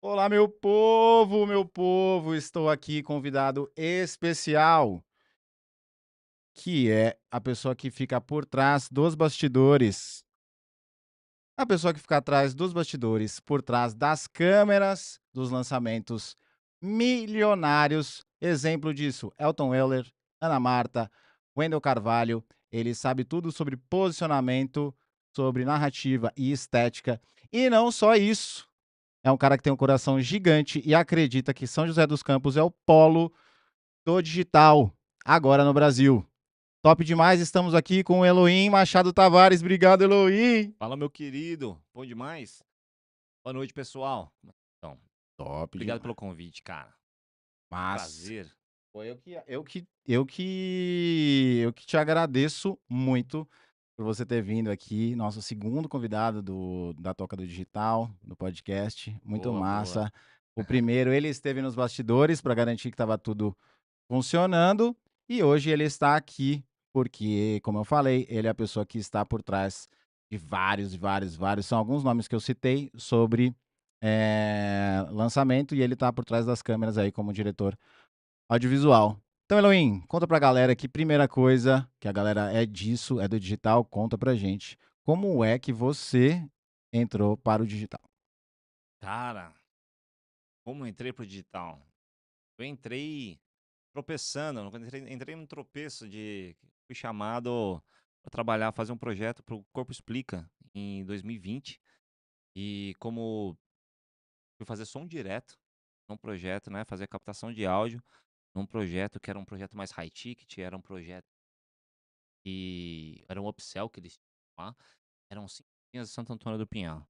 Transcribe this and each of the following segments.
Olá, meu povo, estou aqui convidado especial, que é a pessoa que fica por trás dos bastidores. A pessoa que fica atrás dos bastidores, por trás das câmeras dos lançamentos milionários. Exemplo disso, Elton Euler, Ana Marta, Wendel Carvalho. Ele sabe tudo sobre posicionamento, sobre narrativa e estética. E não só isso. É um cara que tem um coração gigante e acredita que São José dos Campos é o polo do digital, agora no Brasil. Top demais, estamos aqui com o Elohim Machado Tavares. Obrigado, Elohim. Fala, meu querido. Bom demais? Boa noite, pessoal. Então, Top obrigado demais. pelo convite, cara. Mas Prazer. Pô, eu que te agradeço muito por você ter vindo aqui, nosso segundo convidado da Toca do Digital, do podcast. Muito Boa, boa. massa. O primeiro, ele esteve nos bastidores para garantir que estava tudo funcionando. E hoje ele está aqui porque, como eu falei, ele é a pessoa que está por trás de vários. São alguns nomes que eu citei sobre lançamento e ele está por trás das câmeras aí como diretor audiovisual. Então, Elohim, conta pra galera que primeira coisa, que a galera é disso, é do digital, conta pra gente. Como é que você entrou para o digital? Cara, como eu entrei pro digital? Eu entrei tropeçando, entrei num tropeço de fui chamado para trabalhar, fazer um projeto para o Corpo Explica em 2020. E como fui fazer som direto num projeto, né, fazer captação de áudio num projeto que era um projeto mais high ticket, era um projeto que era um upsell que eles tinham lá. Eram 5 dias de Santo Antônio do Pinhal,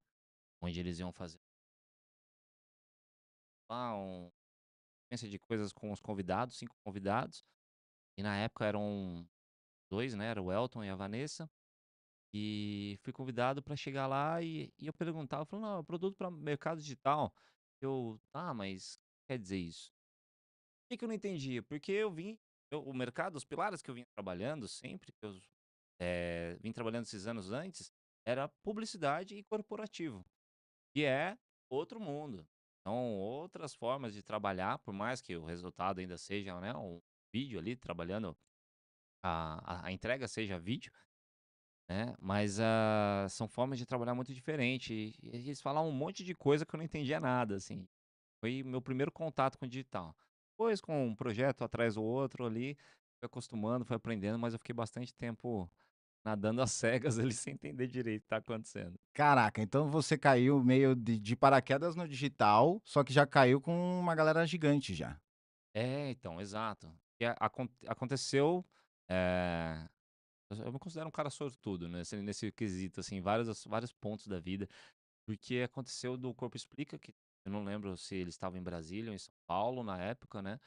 onde eles iam fazer lá sequência de coisas com os convidados, 5 convidados, e na época eram 2, né, era o Elton e a Vanessa, e fui convidado para chegar lá e eu perguntava, falando: "Não, é produto para mercado digital". Eu: "Ah, mas o que quer dizer isso?". Que eu não entendia? Porque o mercado, os pilares que eu vinha trabalhando sempre, que eu, vim trabalhando esses anos antes, era publicidade e corporativo. Que é outro mundo. São outras formas de trabalhar, por mais que o resultado ainda seja, né, um vídeo ali trabalhando, a entrega seja vídeo, né, mas, são formas de trabalhar muito diferente e eles falavam um monte de coisa que eu não entendia nada, assim. Foi meu primeiro contato com o digital. Depois com um projeto atrás do outro ali, fui acostumando, fui aprendendo, mas eu fiquei bastante tempo nadando às cegas ali sem entender direito o que tá acontecendo. Caraca, então você caiu meio de paraquedas no digital, só que já caiu com uma galera gigante já. É, então, exato. E aconteceu, eh, eu me considero um cara sortudo, né, nesse quesito, assim, vários pontos da vida, porque aconteceu do Corpo Explica, que eu não lembro se eles estavam em Brasília ou em São Paulo na época, né,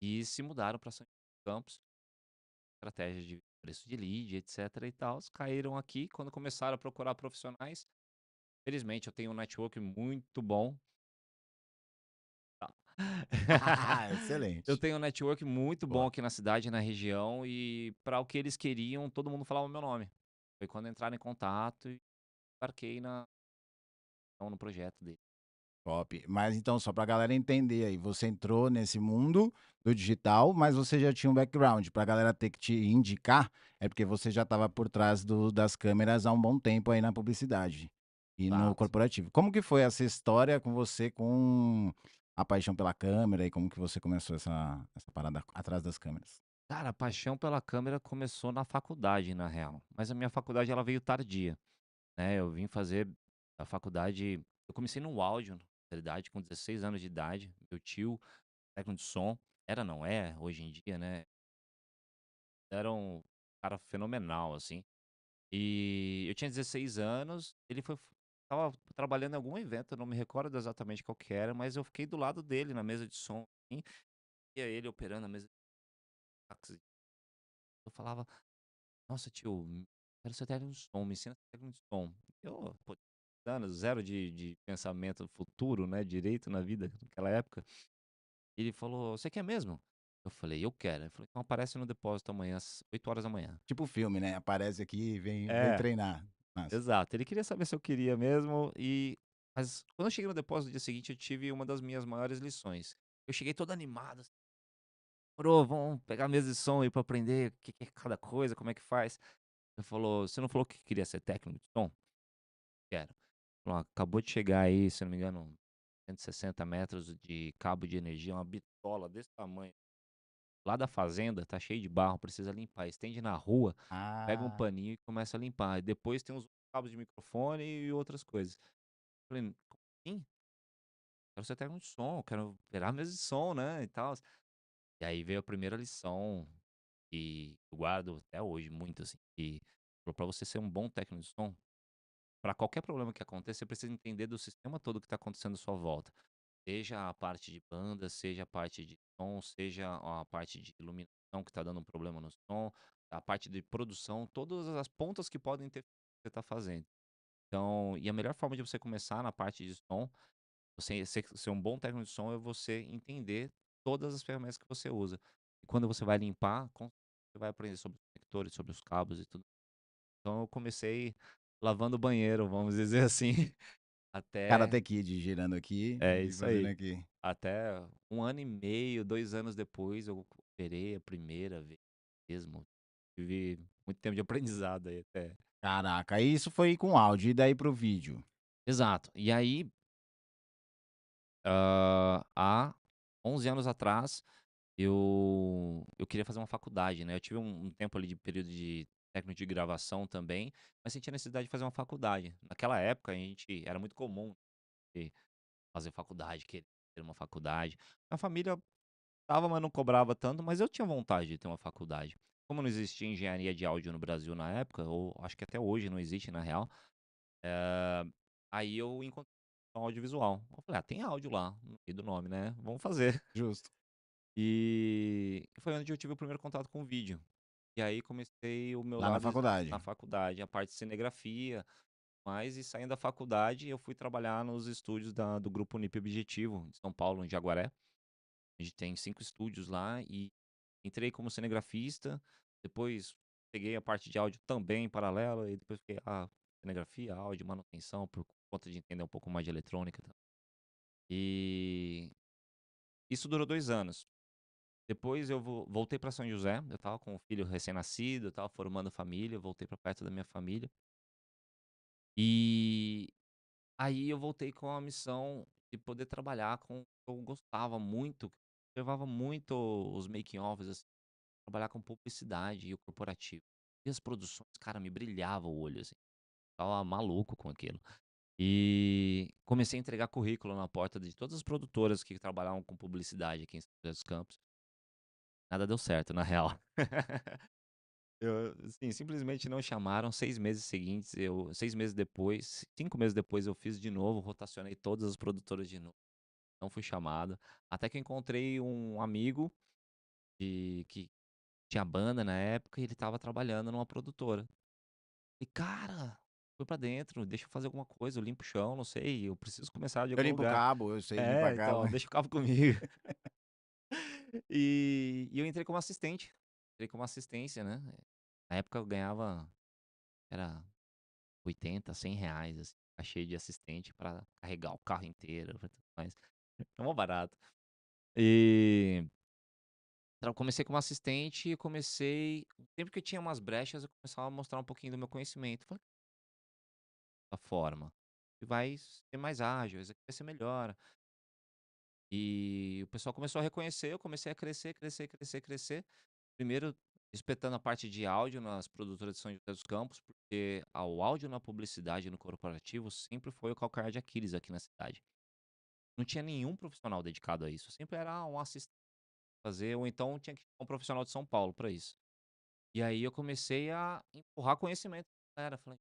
e se mudaram para São Campos, estratégia de preço de lead, etc e tals, caíram aqui. Quando começaram a procurar profissionais, felizmente eu tenho um network muito bom. Eu Excelente. tenho um network muito bom Boa. aqui na cidade, na região, e para o que eles queriam, todo mundo falava o meu nome. Foi quando entraram em contato e embarquei no projeto dele. Top. Mas então, só pra galera entender aí, você entrou nesse mundo do digital, mas você já tinha um background. Pra galera ter que te indicar, é porque você já estava por trás das câmeras há um bom tempo aí na publicidade e no Exato. corporativo. Como que foi essa história com você, com a paixão pela câmera e como que você começou essa parada atrás das câmeras? Cara, a paixão pela câmera começou na faculdade, na real. Mas a minha faculdade ela veio tardia, né? Eu vim fazer a faculdade. Eu comecei no áudio, na verdade, com 16 anos de idade. Meu tio, técnico de som, era, não é, hoje em dia, né? Era um cara fenomenal, assim. E eu tinha 16 anos, ele estava trabalhando em algum evento, eu não me recordo exatamente qual que era, mas eu fiquei do lado dele na mesa de som, assim, e ele operando a mesa de fax. Eu falava: "Nossa, tio, quero ser técnico de som, me ensina a ser técnico de som". Eu, pô, anos, zero de pensamento futuro, né, direito na vida naquela época. Ele falou: "Você quer mesmo?". Eu falei: "Eu quero". Ele falou: "Então aparece no depósito amanhã às 8 horas da manhã". Tipo filme, né? Aparece aqui e vem É, treinar. Massa. exato. Ele queria saber se eu queria mesmo. Mas quando eu cheguei no depósito no dia seguinte, eu tive uma das minhas maiores lições. Eu cheguei todo animado, assim: "Bro, vamos pegar a mesa de som aí pra aprender o que que é cada coisa, como é que faz". Ele falou: "Você não falou que queria ser técnico de som?" "Quero". Falou: "Ó, acabou de chegar aí, se eu não me engano, 160 metros de cabo de energia, uma bitola desse tamanho, lá da fazenda, tá cheio de barro, precisa limpar. Estende na rua, pega um Ah, paninho e começa a limpar. E depois tem uns cabos de microfone e outras coisas". Falei: "Como assim? Quero ser técnico de som, quero virar a mesa de som, né, e tal". E aí veio a primeira lição que eu guardo até hoje muito, assim, que falou: "Pra você ser um bom técnico de som, para qualquer problema que aconteça, você precisa entender do sistema todo que está acontecendo à sua volta. Seja a parte de banda, seja a parte de som, seja a parte de iluminação que está dando um problema no som, a parte de produção, todas as pontas que podem ter que você está fazendo. Então, e a melhor forma de você começar na parte de som, você ser um bom técnico de som é você entender todas as ferramentas que você usa. E quando você vai limpar, você vai aprender sobre os conectores, sobre os cabos e tudo. Então eu comecei lavando o banheiro, vamos dizer assim, até Karate Kid girando aqui é e isso fazendo aí. aqui. Até 1 ano e meio, 2 anos depois, eu operei a primeira vez mesmo. Tive muito tempo de aprendizado aí até. Caraca, isso foi com áudio, e daí para o vídeo? Exato. E aí, há 11 anos atrás, eu queria fazer uma faculdade, né, eu tive um tempo ali de período de técnico de gravação também, mas senti a necessidade de fazer uma faculdade. Naquela época, a gente era muito comum ter fazer faculdade, querer ter uma faculdade. A família tava, mas não cobrava tanto, mas eu tinha vontade de ter uma faculdade. Como não existia engenharia de áudio no Brasil na época, ou acho que até hoje não existe na real, eh, aí eu encontrei um audiovisual. Eu falei: "Ah, tem áudio lá, no meio do nome, né, vamos fazer". Justo. E foi onde eu tive o primeiro contato com o vídeo. E aí comecei o meu Lá na lado na faculdade. faculdade, a parte de cinegrafia, mas e saindo da faculdade eu fui trabalhar nos estúdios do Grupo Unip Objetivo, de São Paulo, em Jaguaré. A gente tem 5 estúdios lá e entrei como cinegrafista, depois peguei a parte de áudio também em paralelo, e depois fiquei, cinegrafia, áudio, manutenção, por conta de entender um pouco mais de eletrônica, e isso durou 2 anos. Depois eu voltei para São José, eu estava com um filho recém-nascido, eu estava formando família, eu voltei para perto da minha família. E aí eu voltei com a missão de poder trabalhar com o que eu gostava muito, levava muito os making offs, assim, trabalhar com publicidade e o corporativo. E as produções, cara, me brilhava o olho, assim, estava maluco com aquilo. E comecei a entregar currículo na porta de todas as produtoras que trabalhavam com publicidade aqui em São José dos Campos. Nada deu certo, na real. Eu, assim, simplesmente não chamaram. 6 meses seguintes, 6 meses depois, 5 meses depois eu fiz de novo, rotacionei todas as produtoras de novo, não fui chamado. Até que eu encontrei um amigo que tinha banda na época e ele estava trabalhando numa produtora. E cara, fui pra dentro, deixa eu fazer alguma coisa, eu limpo o chão, não sei, eu preciso começar de Eu algum limpo o lugar. cabo, eu sei limpar É, cabo. então, deixa o cabo comigo. E eu entrei como assistente, entrei como assistência, né. Na época eu ganhava, era 80, R$ 100, assim, cachê de assistente pra carregar o carro inteiro, pra tudo mais. É mó barato. E comecei como assistente e comecei sempre que tinha umas brechas, eu começava a mostrar um pouquinho do meu conhecimento. Falei: "Da forma, e vai ser mais ágil, isso aqui vai ser melhor". E o pessoal começou a reconhecer, eu comecei a crescer, crescer, crescer, crescer. Primeiro, espetando a parte de áudio nas produtoras de São José dos Campos, porque o áudio na publicidade e no corporativo sempre foi o calcanhar de Aquiles aqui na cidade. Não tinha nenhum profissional dedicado a isso, sempre era um assistente fazer, ou então tinha que chamar um profissional de São Paulo para isso. E aí eu comecei a empurrar conhecimento pra galera, falei: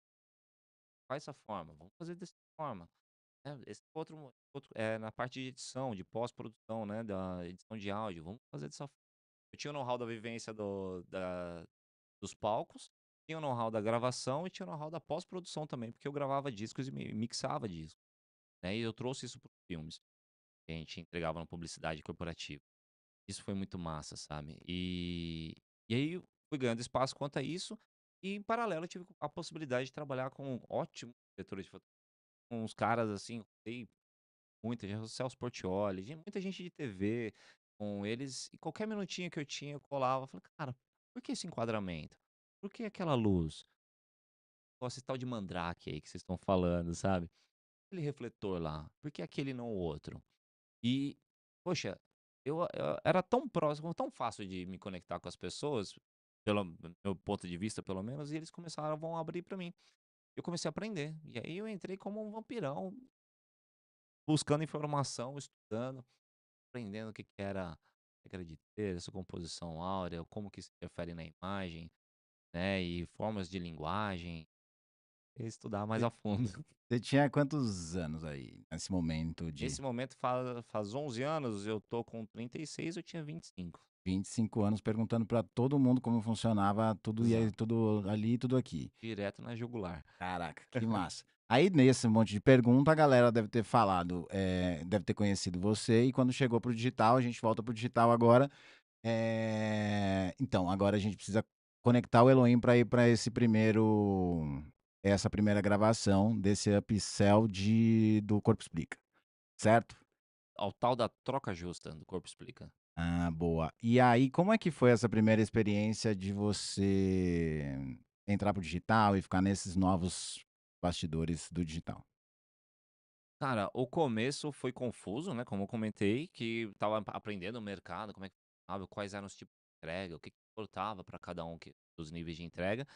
"Faz dessa forma, vamos fazer dessa forma". Esse outro na parte de edição, de pós-produção, né, da edição de áudio, vamos fazer dessa forma. Eu tinha o know-how da vivência dos palcos, tinha o know-how da gravação e tinha o know-how da pós-produção também, porque eu gravava discos e mixava discos, né, e eu trouxe isso para os filmes, que a gente entregava na publicidade corporativa. Isso foi muito massa, sabe. E aí eu fui ganhando espaço quanto a isso, e em paralelo eu tive a possibilidade de trabalhar com ótimos diretores de fotografia. uns caras assim, tem muita gente, o Celso Portiolli, muita gente de TV com eles, e qualquer minutinho que eu tinha, eu colava, falei: "Cara, por que esse enquadramento? Por que aquela luz? Ó, esse tal de mandrake aí que vocês estão falando, sabe? Aquele refletor lá, por que aquele e não o outro?". E, poxa, eu era tão próximo, tão fácil de me conectar com as pessoas, pelo meu ponto de vista pelo menos, e eles começaram vão abrir pra mim. Eu comecei a aprender, e aí eu entrei como um vampirão, buscando informação, estudando, aprendendo o que que era regra de terço, composição áurea, como que se interfere na imagem, né, e formas de linguagem, e estudar mais Você a fundo. você tinha quantos anos aí, nesse momento de Nesse momento faz 11 anos, eu tô com 36, eu tinha 25. 25 anos perguntando pra todo mundo como funcionava tudo e aí Exato, tudo ali e tudo aqui? direto na jugular. Caraca, que massa. Aí nesse monte de pergunta, a galera deve ter falado, deve ter conhecido você e quando chegou para o digital, a gente volta para o digital agora, então, agora a gente precisa conectar o Elohim para ir para essa primeira gravação desse upsell do Corpo Explica, certo? Ao tal da troca justa do Corpo Explica. Ah, boa. E aí, como é que foi essa primeira experiência de você entrar para o digital e ficar nesses novos bastidores do digital? Cara, o começo foi confuso, né, como eu comentei, que estava aprendendo o mercado, como é que funcionava, quais eram os tipos de entrega, o que que importava para cada um dos níveis de entrega.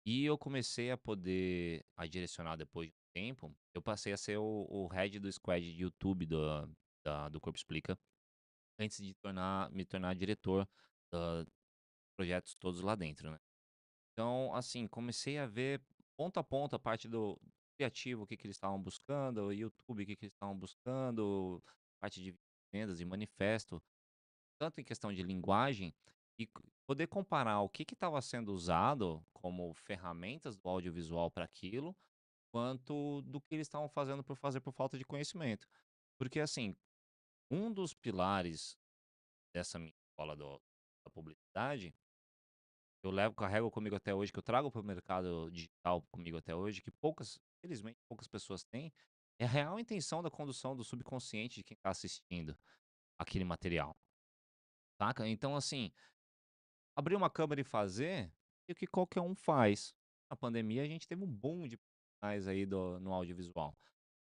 E eu comecei a poder a direcionar depois de um tempo, eu passei a ser o head do squad de YouTube do Corpo Explica, antes de me tornar diretor da projetos todos lá dentro, né. Então, assim, comecei a ver ponto a ponto a parte do criativo, o que que eles estavam buscando, o YouTube, o que que eles estavam buscando, parte de vendas e manifesto, tanto em questão de linguagem e poder comparar o que que estava sendo usado como ferramentas do audiovisual para aquilo, quanto do que eles estavam fazendo por fazer por falta de conhecimento. Porque, assim, um dos pilares dessa minha escola da publicidade carrego comigo até hoje, que eu trago para o mercado digital comigo até hoje, que felizmente poucas pessoas têm, é a real intenção da condução do subconsciente de quem está assistindo aquele material, saca? Então, assim, abrir uma câmera e fazer, é o que qualquer um faz. Na pandemia a gente teve um boom de profissionais aí no audiovisual.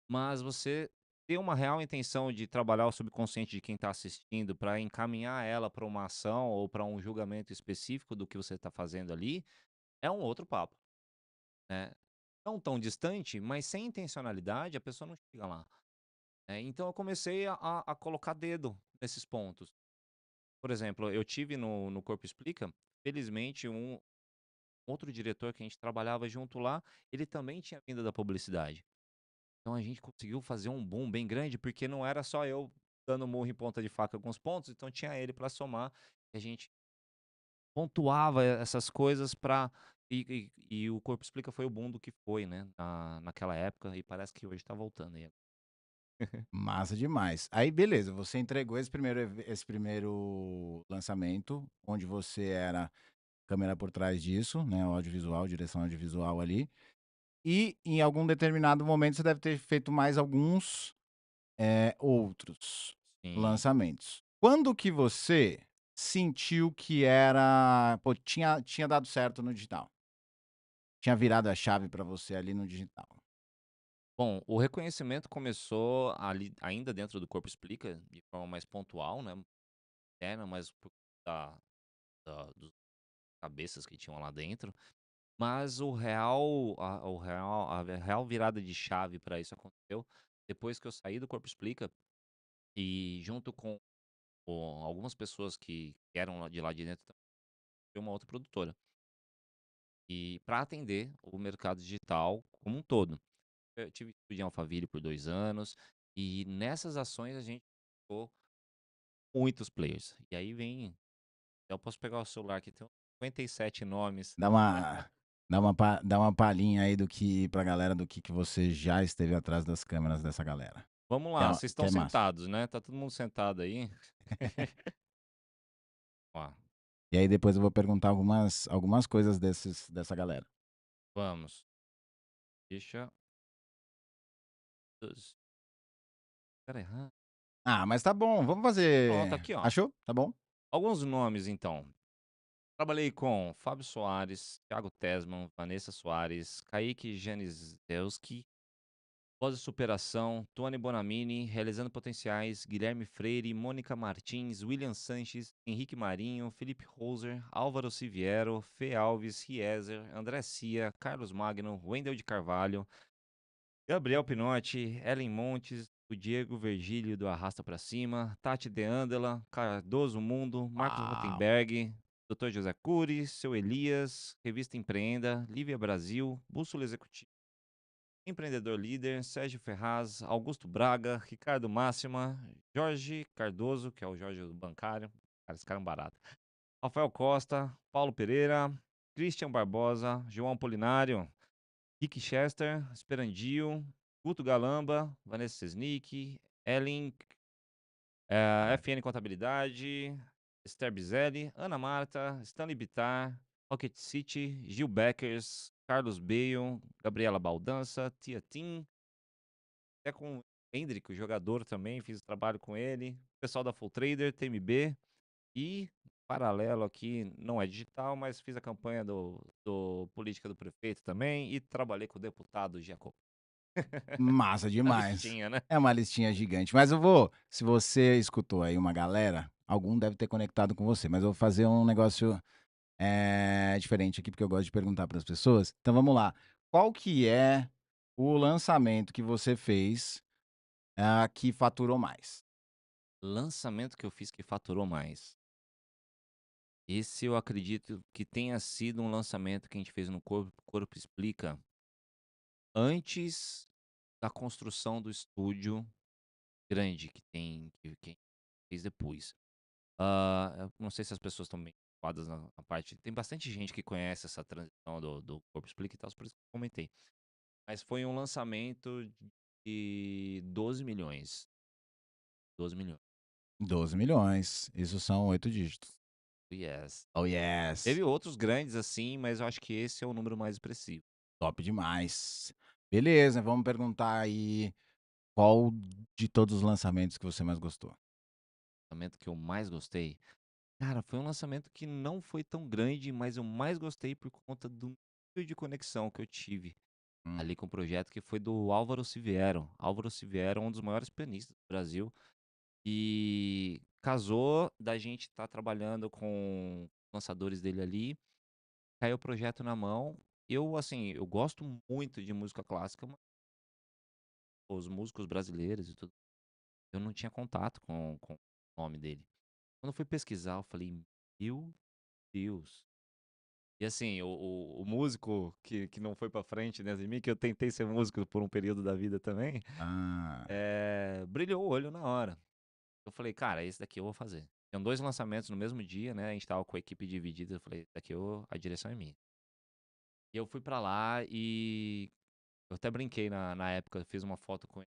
Mas você ter uma real intenção de trabalhar o subconsciente de quem está assistindo para encaminhar ela para uma ação ou para um julgamento específico do que você está fazendo ali, é um outro papo. Né. Não tão distante, mas sem intencionalidade a pessoa não chega lá, né. Então eu comecei a colocar dedo nesses pontos. Por exemplo, eu tive no Corpo Explica, felizmente um outro diretor que a gente trabalhava junto lá, ele também tinha vindo da publicidade. Então a gente conseguiu fazer um boom bem grande, porque não era só eu dando murro em ponta de faca com os pontos, então tinha ele para somar, e a gente pontuava essas coisas pra e o Corpo Explica foi o boom do que foi, né, naquela época e parece que hoje tá voltando aí. Massa demais. Aí beleza, você entregou esse primeiro lançamento, onde você era câmera por trás disso, né, o audiovisual, direção audiovisual ali, e em algum determinado momento você deve ter feito mais alguns, outros Sim. lançamentos. Quando que você sentiu que era pô, tinha dado certo no digital? Tinha virado a chave para você ali no digital? Bom, o reconhecimento começou ali ainda dentro do Corpo Explica, de forma mais pontual, né, interna, mas por da dos cabeças que tinham lá dentro, mas a real virada de chave para isso aconteceu depois que eu saí do Corpo Explica e junto com algumas pessoas que eram lá de dentro, também uma outra produtora. E para atender o mercado digital como um todo. Eu tive estúdio em Alphaville por 2 anos, e nessas ações a gente ficou muitos players. E aí vem eu posso pegar o celular aqui, tem uns 57 nomes. Dá uma dá uma palhinha aí do que pra galera do que você já esteve atrás das câmeras dessa galera. Vamos Que lá, vocês que estão é massa. sentados, né, tá todo mundo sentado aí. Ó, E aí depois eu vou perguntar algumas coisas dessa galera. vamos. Deixa Dos cara errando. Ah, mas tá bom, vamos Pronto, fazer aqui, ó. achou? Tá bom. Alguns nomes, então. Trabalhei com Fábio Soares, Thiago Tesman, Vanessa Soares, Kaique Janisdewski, Voz de Superação, Tony Bonamini, Realizando Potenciais, Guilherme Freire, Mônica Martins, William Sanches, Henrique Marinho, Felipe Roser, Álvaro Siviero, Fê Alves, Rieser, André Cia, Carlos Magno, Wendel de Carvalho, Gabriel Pinotti, Ellen Montes, o Diego Virgílio do Arrasta Pra Cima, Tati Deandela, Cardoso Mundo, Marcos Uau! Rotenberg, Dr. José Cury, Seu Elias, Revista Empreenda, Lívia Brasil, Bússola Executiva, Empreendedor Líder, Sérgio Ferraz, Augusto Braga, Ricardo Máxima, Jorge Cardoso, que é o Jorge do Bancário, cara, esse cara é um barato, Rafael Costa, Paulo Pereira, Christian Barbosa, João Polinário, Rick Chester, Esperandio, Guto Galamba, Vanessa Sesnick, Ellen, FN Contabilidade, Esther Bizelli, Ana Marta, Stanley Bittar, Rocket City, Gil Beckers, Carlos Bale, Gabriela Baldança, Tia Tim, até com o Hendrick, o jogador também, fiz trabalho com ele, pessoal da Full Trader, TMB, e paralelo aqui, não é digital, mas fiz a campanha do Política do Prefeito também e trabalhei com o deputado Jacob. Massa A demais. listinha, né? É uma listinha gigante, mas eu vou se você escutou aí uma galera, algum deve ter conectado com você, mas eu vou fazer um negócio, diferente aqui, porque eu gosto de perguntar para as pessoas. Então vamos lá, qual que é o lançamento que você fez, que faturou mais? Lançamento que eu fiz que faturou mais. Esse eu acredito que tenha sido um lançamento que a gente fez no Corpo Explica, antes da construção do estúdio grande que a gente fez depois. Eu não sei se as pessoas estão bem ocupadas na parte, tem bastante gente que conhece essa transição do Corpo Explica e tal, por isso que eu comentei. Mas foi um lançamento de 12 milhões, 12 milhões. 12 milhões, isso são 8 dígitos. Yes. Oh yes, Teve outros grandes assim, mas eu acho que esse é o número mais expressivo. top demais. Beleza, vamos perguntar aí, qual de todos os lançamentos que você mais gostou? O lançamento que eu mais gostei, cara, foi um lançamento que não foi tão grande, mas eu mais gostei por conta do nível de conexão que eu tive Hum, ali com o projeto, que foi do Álvaro Siviero. Álvaro Siviero é um dos maiores pianistas do Brasil e casou da gente estar trabalhando com lançadores dele ali, caiu o projeto na mão. Eu, assim, eu gosto muito de música clássica, mas os músicos brasileiros e tudo, eu não tinha contato com o nome dele. Quando eu fui pesquisar, eu falei: "Meu Deus". E assim, o músico que não foi pra frente, né, em mim, que eu tentei ser músico por um período da vida também, ah, brilhou o olho na hora. Eu falei: "Cara, esse daqui eu vou fazer". Tinham 2 lançamentos no mesmo dia, né, a gente estava com a equipe dividida, eu falei: "Daqui eu a direção é minha". E eu fui pra lá e eu até brinquei na época, eu fiz uma foto com ele.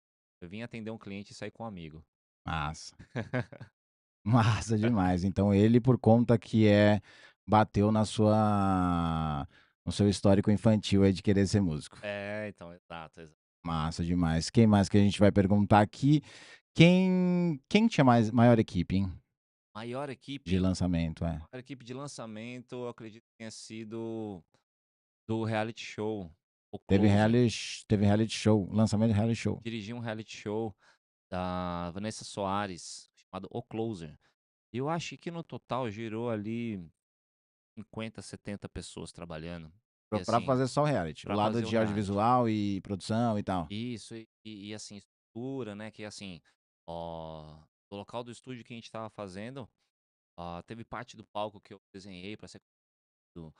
Eu vim atender um cliente e saí com um amigo. massa. Massa demais. Então ele, por conta que bateu na sua no seu histórico infantil aí de querer ser músico. É, então, exato, exato. Massa demais. Quem mais que a gente vai perguntar aqui? Quem tinha maior equipe, hein, Maior de equipe lançamento, é. maior equipe de lançamento, eu acredito que tenha sido do reality show, O Closer. Teve reality show, lançamento de reality show. Dirigi um reality show da Vanessa Soares, chamado O Closer. Eu acho que no total girou ali 50, 70 pessoas trabalhando. E Pra assim, fazer só o reality, o pra lado fazer o de reality. audiovisual e produção e tal. Isso, e assim, estrutura, né, que assim, ó, o local do estúdio que a gente estava fazendo, teve parte do palco que eu desenhei para ser do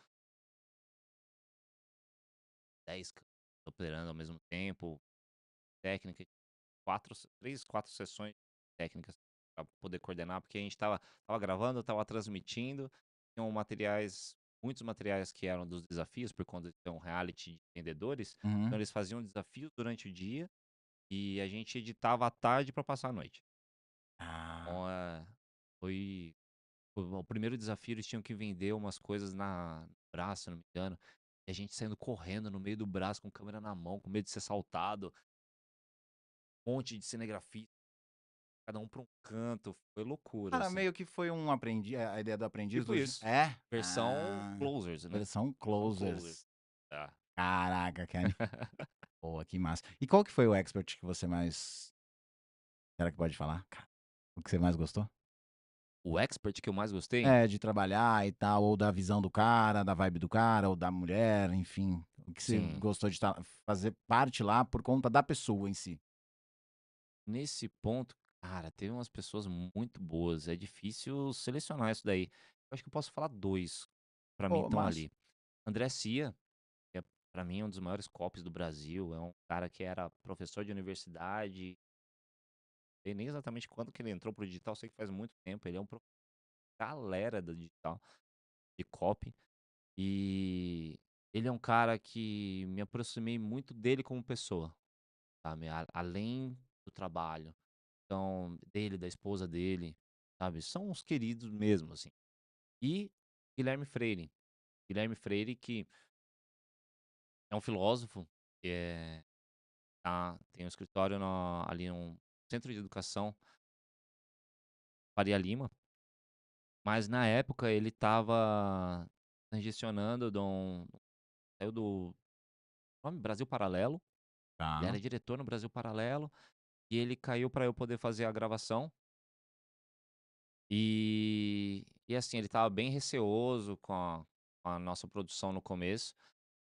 10 câmeras operando ao mesmo tempo, técnica, 3, 4 sessões técnicas para poder coordenar, porque a gente estava gravando, estava transmitindo, tinham materiais, muitos materiais que eram dos desafios, por conta de ser um reality de vendedores, então Uhum. eles faziam desafios durante o dia e a gente editava à tarde para passar a noite. Ah, Então, foi o primeiro desafio, eles tinham que vender umas coisas na no braço, se não me engano, e a gente saindo correndo no meio do braço com câmera na mão, com medo de ser assaltado. um monte de cinegrafista, cada um pra um canto, foi loucura, Cara, assim. meio que foi um aprendiz, a ideia do aprendiz Tipo do isso, é? versão Ah, closers, né, versão versão closers. closers. Tá. Caraca, que boa, que massa. E qual que foi o expert que você mais será que pode falar? Cara, o que você mais gostou? O expert que eu mais gostei? É, de trabalhar e tal, ou da visão do cara, da vibe do cara, ou da mulher, enfim. O que você Sim, gostou de fazer parte lá por conta da pessoa em si? nesse ponto, cara, teve umas pessoas muito boas, é difícil selecionar isso daí. Eu acho que eu posso falar 2 pra mim Pô, estão massa. ali. André Cia, que é pra mim um dos maiores copies do Brasil, é um cara que era professor de universidade, sei nem exatamente quando que ele entrou pro digital, sei que faz muito tempo, ele é um galera do digital, de copy, e ele é um cara que me aproximei muito dele como pessoa, sabe, além do trabalho. Então, dele, da esposa dele, sabe, são uns queridos mesmo, assim. E Guilherme Freire. Guilherme Freire que é um filósofo, que tem um escritório ali num centro de educação, Faria Lima, mas na época ele estava gestionando saiu do nome Brasil Paralelo, ele Tá. era diretor no Brasil Paralelo, e ele caiu para eu poder fazer a gravação. E assim, ele estava bem receoso com a nossa produção no começo,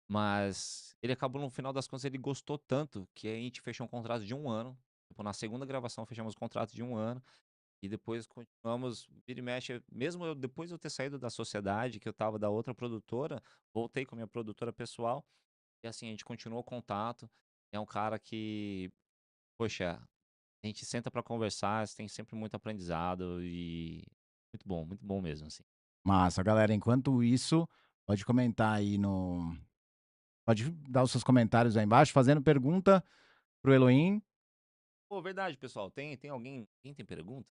mas ele acabou no final das contas ele gostou tanto que a gente fechou um contrato de 1 ano. Tipo, na segunda gravação fechamos um contrato de 1 ano, e depois continuamos vira e mexe, mesmo depois de eu ter saído da sociedade, que eu estava da outra produtora, voltei com a minha produtora pessoal, e assim, a gente continuou o contato. É um cara que, poxa, a gente senta pra conversar, você tem sempre muito aprendizado e muito bom mesmo, assim. Massa, galera. Enquanto isso, pode comentar aí no. Pode dar os seus comentários aí embaixo, fazendo pergunta pro Elohim. Pô, verdade, pessoal, tem alguém quem tem pergunta?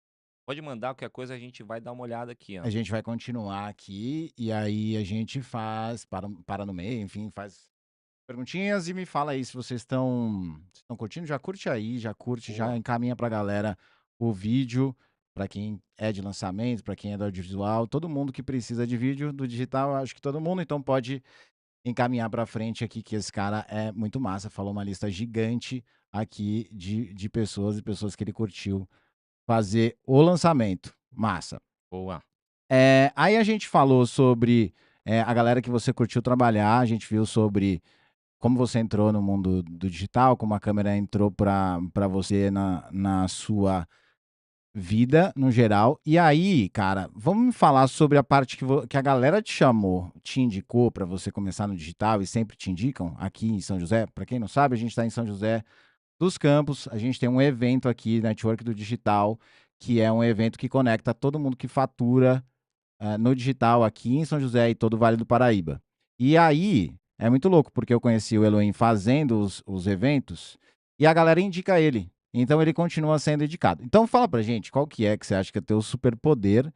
Pode mandar, qualquer coisa a gente vai dar uma olhada aqui, ó. A gente vai continuar aqui e aí a gente para no meio, enfim, faz perguntinhas e me fala aí se vocês estão curtindo. Já curte aí, já curte, já Boa. encaminha pra galera o vídeo, pra quem é de lançamento, pra quem é do audiovisual, todo mundo que precisa de vídeo do digital, acho que todo mundo, então pode encaminhar pra frente aqui que esse cara é muito massa. Falou uma lista gigante aqui de pessoas e pessoas que ele curtiu fazer o lançamento. Massa. Boa. Aí a gente falou sobre a galera que você curtiu trabalhar, a gente viu sobre como você entrou no mundo do digital, como a câmera entrou para você na sua vida no geral. E aí, cara, vamos me falar sobre a parte que a galera te chamou, te indicou para você começar no digital e sempre te indicam aqui em São José. Para quem não sabe, a gente está em São José dos Campos, a gente tem um evento aqui, Network do Digital, que é um evento que conecta todo mundo que fatura no digital aqui em São José e todo o Vale do Paraíba. E aí, é muito louco, porque eu conheci o Elohim fazendo os eventos e a galera indica ele. Então ele continua sendo indicado. Então fala pra gente, qual que é que você acha que é o teu superpoder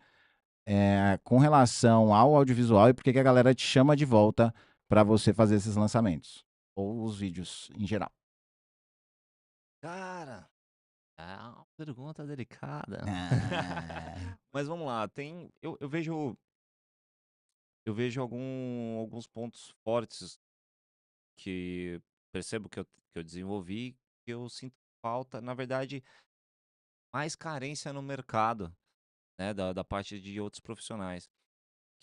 com relação ao audiovisual e por que que a galera te chama de volta para você fazer esses lançamentos? Ou os vídeos em geral. Cara, é uma pergunta delicada. Ah, Mas vamos lá, eu vejo alguns pontos fortes que percebo que eu desenvolvi, que eu sinto falta, na verdade, mais carência no mercado, né, da parte de outros profissionais.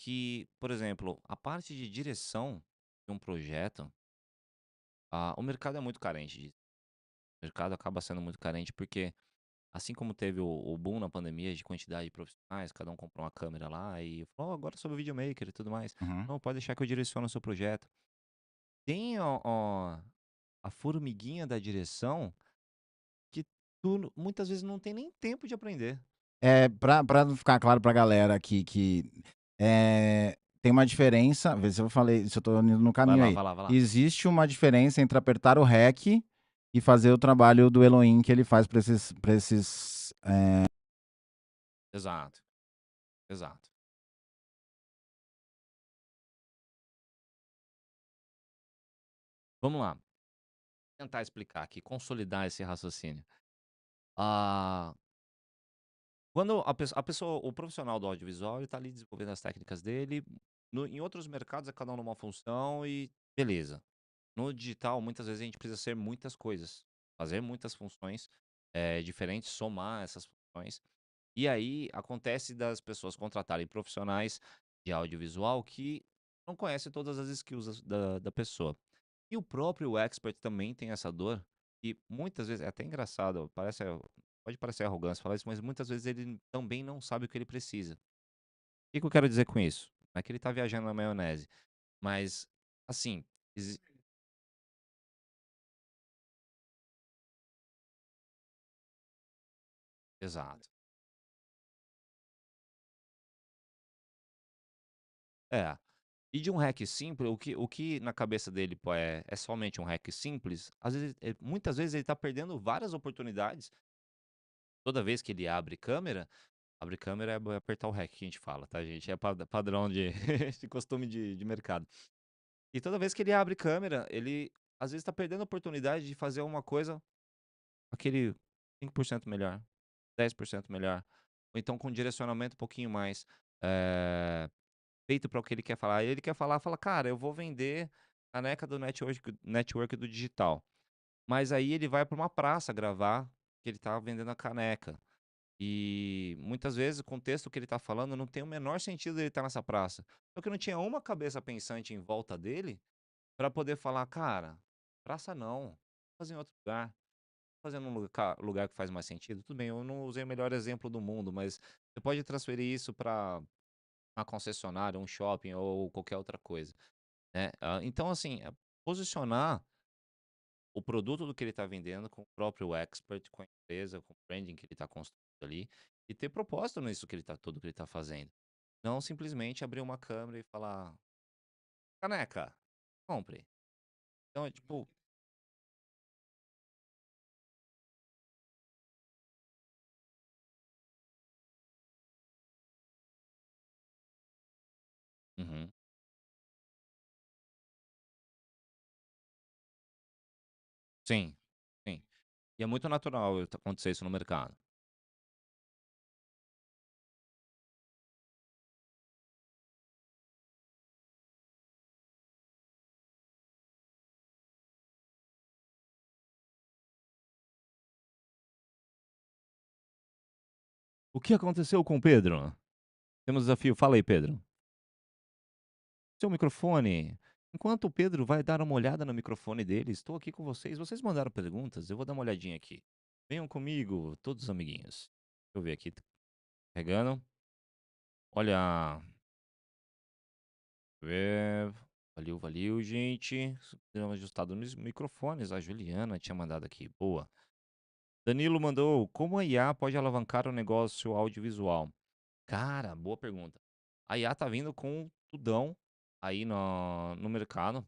Que, por exemplo, a parte de direção de um projeto, o mercado é muito carente disso. O mercado acaba sendo muito carente porque, assim como teve o boom na pandemia de quantidade de profissionais, cada um comprou uma câmera lá e falou: "Ó, agora eu sou videomaker e tudo mais". uhum. Não, pode deixar que eu direciono o seu projeto. Tem a formiguinha da direção que tu muitas vezes não tem nem tempo de aprender. Pra ficar claro pra galera aqui que tem uma diferença, vê se eu falei, se eu tô indo no Vai caminho lá, aí. vai lá, vai lá. Existe uma diferença entre apertar o REC e fazer o trabalho do Elohim que ele faz pra esses Exato, exato. Vamos lá, tentar explicar aqui, consolidar esse raciocínio. Ah, quando a pessoa o profissional do audiovisual, ele tá ali desenvolvendo as técnicas dele, em outros mercados é cada um numa função e beleza. No digital, muitas vezes a gente precisa ser muitas coisas, fazer muitas funções, diferentes, somar essas funções. E aí acontece das pessoas contratarem profissionais de audiovisual que não conhecem todas as skills da pessoa. E o próprio expert também tem essa dor, e muitas vezes é até engraçado, pode parecer arrogância falar isso, mas muitas vezes ele também não sabe o que ele precisa. O que que eu quero dizer com isso? Não é que ele tá viajando na maionese, mas, assim, exi exato. É. E de um hack simples, o que na cabeça dele, pô, é somente um hack simples, às vezes, muitas vezes ele tá perdendo várias oportunidades. Toda vez que ele abre câmera é apertar o REC que a gente fala, tá, gente? É padrão de de costume de mercado. E toda vez que ele abre câmera, ele às vezes tá perdendo a oportunidade de fazer uma coisa, aquele 5% melhor, 10% melhor, ou então com direcionamento um pouquinho mais, eh, feito para o que ele quer falar. Ele quer falar, fala: "Cara, eu vou vender caneca do network do digital". Mas aí ele vai para uma praça gravar, que ele tá vendendo a caneca. E muitas vezes o contexto que ele tá falando não tem o menor sentido ele estar nessa praça. Só que não tinha uma cabeça pensante em volta dele para poder falar: "Cara, praça não, vou fazer em outro lugar, vou fazer num lugar que faz mais sentido". Tudo bem, eu não usei o melhor exemplo do mundo, mas você pode transferir isso para uma concessionária, um shopping ou qualquer outra coisa, né. Então assim, posicionar o produto do que ele está vendendo com o próprio expert, com a empresa, com o branding que ele está construindo ali, e ter propósito nisso que ele tá tudo que ele está fazendo. Não simplesmente abrir uma câmera e falar: "Caneca, compre". Então é tipo uhum. Sim, sim. E é muito natural acontecer isso no mercado. O que aconteceu com o Pedro? Temos desafio. Fala aí, Pedro. Seu microfone. Enquanto o Pedro vai dar uma olhada no microfone dele, estou aqui com vocês. Vocês mandaram perguntas, eu vou dar uma olhadinha aqui. Venham comigo, todos os amiguinhos. Deixa eu ver aqui, tá pegando. Olha, ver. Valeu, valeu, gente. Deu uma ajustada nos microfones. A Juliana tinha mandado aqui. Boa. Danilo mandou: como a IA pode alavancar o negócio audiovisual? Cara, boa pergunta. A IA tá vindo com tudão aí no mercado.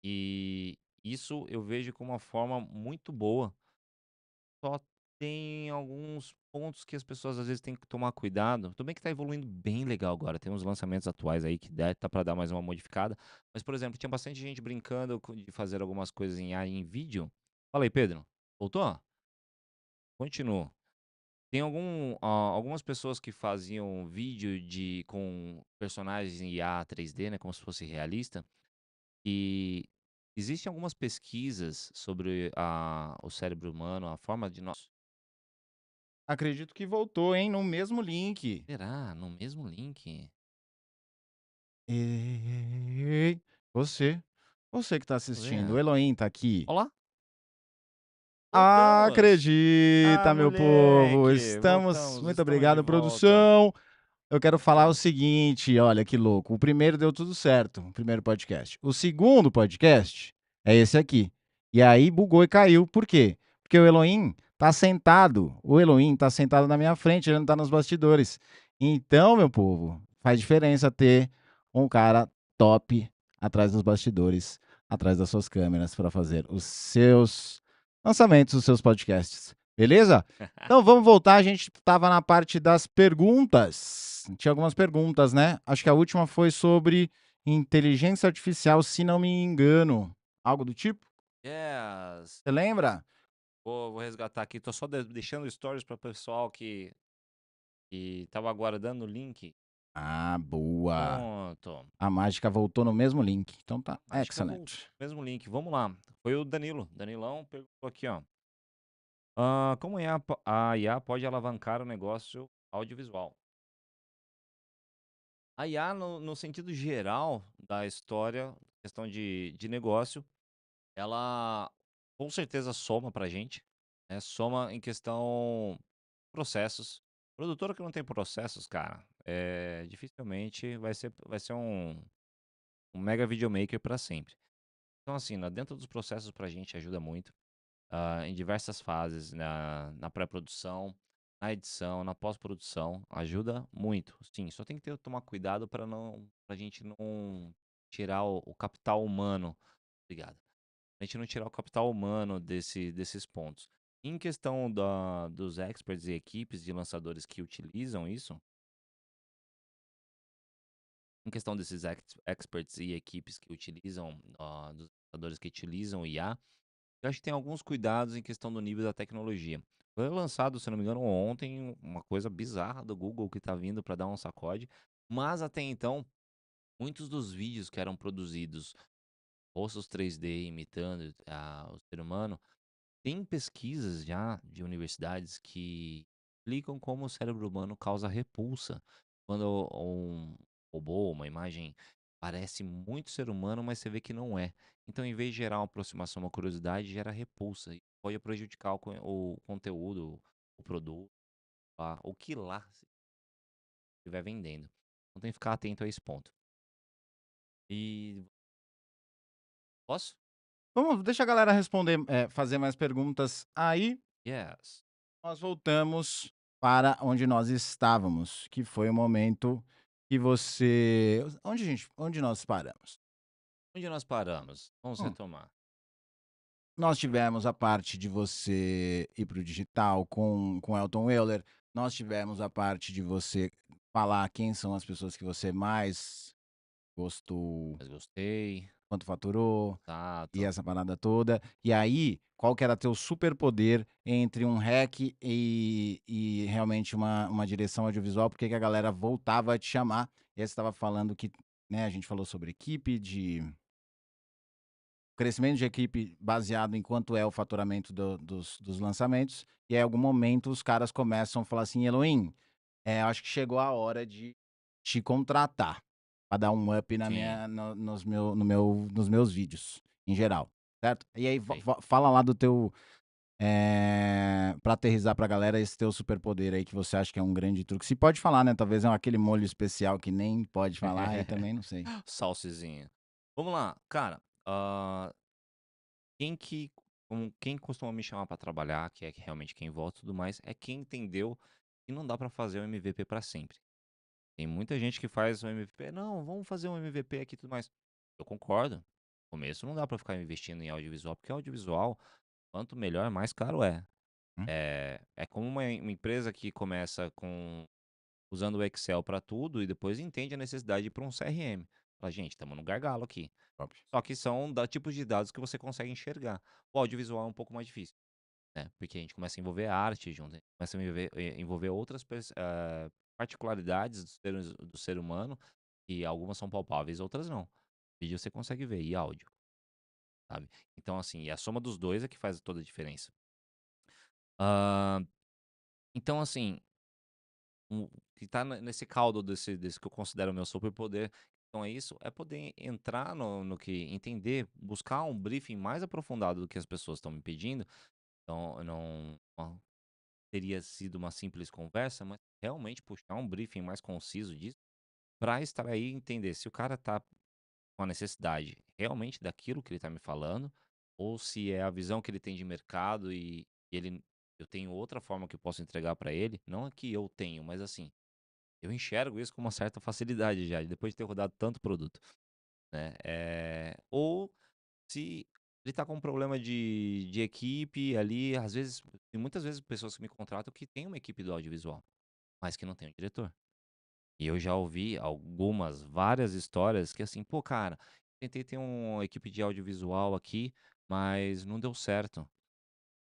E isso eu vejo como uma forma muito boa. Só tem alguns pontos que as pessoas às vezes têm que tomar cuidado. Tudo bem que tá evoluindo bem legal agora. Tem uns lançamentos atuais aí que tá para dar mais uma modificada. Mas, por exemplo, tinha bastante gente brincando de fazer algumas coisas em AI em vídeo. Fala aí, Pedro. Voltou? Continuo. Tem algumas pessoas que faziam vídeo com personagens em IA 3D, né, como se fosse realista. E existem algumas pesquisas sobre o cérebro humano, a forma de nós. Acredito que voltou, hein, no mesmo link. Será? No mesmo link? Ei, você que tá Deixa eu assistindo, o ver. Elohim tá aqui. Olá, voltamos! Ah, Acredita, meu povo, moleque, estamos voltamos, muito estamos de obrigado, volta. produção. Eu quero falar o Voltamos. seguinte, olha que louco. O primeiro deu tudo certo, o primeiro podcast. O segundo podcast é esse aqui. E aí bugou e caiu. Por quê? Porque o Elohim tá sentado na minha frente, ele não tá nos bastidores. Então, meu povo, faz diferença ter um cara top atrás dos bastidores, atrás das suas câmeras para fazer os seus lançamentos, os seus podcasts. Beleza? Então vamos voltar, a gente estava na parte das perguntas. Tinha algumas perguntas, né? Acho que a última foi sobre inteligência artificial, se não me engano. Algo do tipo? Yes. Você lembra? Vou resgatar aqui, tô só deixando stories para o pessoal que estava aguardando o link. Ah, boa. Pronto. A mágica voltou no mesmo link. Então tá Acho que eu vou excellent. mesmo link, vamos lá. Foi o Danilo, Danilão perguntou aqui, ó. Como a IA pode alavancar o negócio audiovisual? A IA, no sentido geral da história, questão de negócio, ela com certeza soma pra gente, né? Soma em questão processos. Produtora que não tem processos, cara, dificilmente vai ser um mega videomaker para sempre. Então, assim, dentro dos processos pra gente ajuda muito. Em diversas fases, na pré-produção, na edição, na pós-produção, ajuda muito. Sim, só tem que tomar cuidado para a gente não tirar o capital humano. Obrigado. A gente não tirar o capital humano desses pontos. Em questão dos experts e equipes de lançadores que utilizam isso, em questão desses experts e equipes que utilizam, dos lançadores que utilizam IA, eu acho que tem alguns cuidados em questão do nível da tecnologia. Foi lançado, se não me engano, ontem, uma coisa bizarra do Google que tá vindo para dar um sacode, mas até então, muitos dos vídeos que eram produzidos, rostos 3D imitando o ser humano, tem pesquisas já de universidades que explicam como o cérebro humano causa repulsa. Quando um robô, uma imagem parece muito ser humano, mas você vê que não é. Então, em vez de gerar uma aproximação, uma curiosidade, gera repulsa. E pode prejudicar o conteúdo, o produto, o que lá estiver vendendo. Então, tem que ficar atento a esse ponto. E posso? Vamos, deixa a galera responder, fazer mais perguntas aí. Yes. Nós voltamos para onde nós estávamos, que foi o momento que você onde nós paramos? Onde nós paramos? Vamos Hum, retomar. nós tivemos a parte de você ir para o digital com Elton Euler, nós tivemos a parte de você falar quem são as pessoas que você mais gostou, Mas gostei. quanto faturou, e Exato. essa parada toda. E aí, qual que era teu superpoder entre um hack e realmente uma direção audiovisual? Por que que a galera voltava a te chamar? E aí você estava falando que, né, a gente falou sobre equipe, de crescimento de equipe baseado em quanto é o faturamento dos lançamentos, e aí, em algum momento, os caras começam a falar assim: Elohim, acho que chegou a hora de te contratar, para dar um up na Sim. minha no nos meu no meu nos meus vídeos, em geral, certo? E aí Sei. fala lá do teu, pra aterrissar pra galera esse teu superpoder aí que você acha que é um grande truque. Se pode falar, né, talvez é aquele molho especial que nem pode falar, aí também não sei. Salsezinha. Vamos lá, cara, quem que quem costuma me chamar pra trabalhar, que é realmente quem volta e tudo mais, é quem entendeu que não dá pra fazer o MVP pra sempre. Tem muita gente que faz o MVP: "Não, vamos fazer um MVP aqui e tudo mais". Eu concordo. No começo não dá pra ficar investindo em audiovisual, porque audiovisual, quanto melhor, mais caro é. Hum, É como uma empresa que começa usando o Excel pra tudo e depois entende a necessidade de ir pra um CRM. Fala: "Gente, estamos no gargalo aqui". óbvio. Só que são tipos de dados que você consegue enxergar. O audiovisual é um pouco mais difícil, né, porque a gente começa a envolver arte junto, a gente começa a envolver outras particularidades do ser humano, e algumas são palpáveis, outras não. Vídeo você consegue ver e áudio, sabe. Então, assim, e a soma dos 2 é que faz toda a diferença. Hã, então, assim, que tá nesse caldo desse que eu considero o meu superpoder, então é isso, é poder entrar no que entender, buscar um briefing mais aprofundado do que as pessoas estão me pedindo. Então, eu não teria sido uma simples conversa, mas realmente puxar um briefing mais conciso disso, para extrair e entender se o cara tá com a necessidade realmente daquilo que ele tá me falando, ou se é a visão que ele tem de mercado e eu tenho outra forma que eu posso entregar para ele, não é que eu tenho, mas assim, eu enxergo isso com uma certa facilidade já, depois de ter rodado tanto produto, né. Ou se ele tá com um problema de equipe ali, às vezes tem muitas vezes pessoas que me contratam que têm uma equipe do audiovisual, mas que não tem um diretor. E eu já ouvi várias histórias que assim: "Pô, cara, tentei ter uma equipe de audiovisual aqui, mas não deu certo".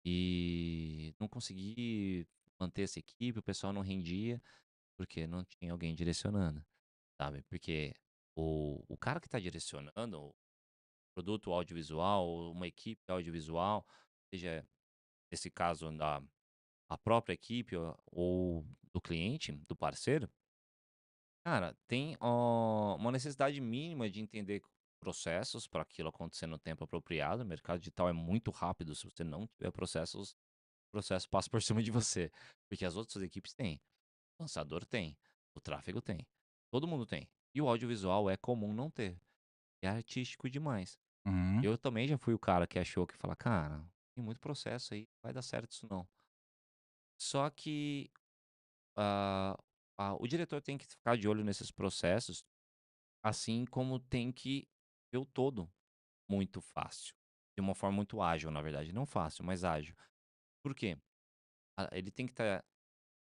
e não consegui manter essa equipe, o pessoal não rendia, porque não tinha alguém direcionando, sabe. Porque o cara que está direcionando o produto audiovisual, ou uma equipe audiovisual, seja nesse caso da a própria equipe ou do cliente, do parceiro, cara, tem, uma necessidade mínima de entender processos para aquilo acontecer no tempo apropriado. O mercado digital é muito rápido, se você não tiver processos, o processo passa por cima de você, porque as outras equipes têm, o lançador tem, o tráfego tem, todo mundo tem. E o audiovisual é comum não ter, é artístico demais. Uhum. Eu também já fui o cara que achou que fala: "Cara, tem muito processo aí, não vai dar certo isso não". Só que, ah, o diretor tem que ficar de olho nesses processos, assim como tem que ver o todo muito fácil, de uma forma muito ágil, na verdade, não fácil, mas ágil. Por quê? Ele tem que estar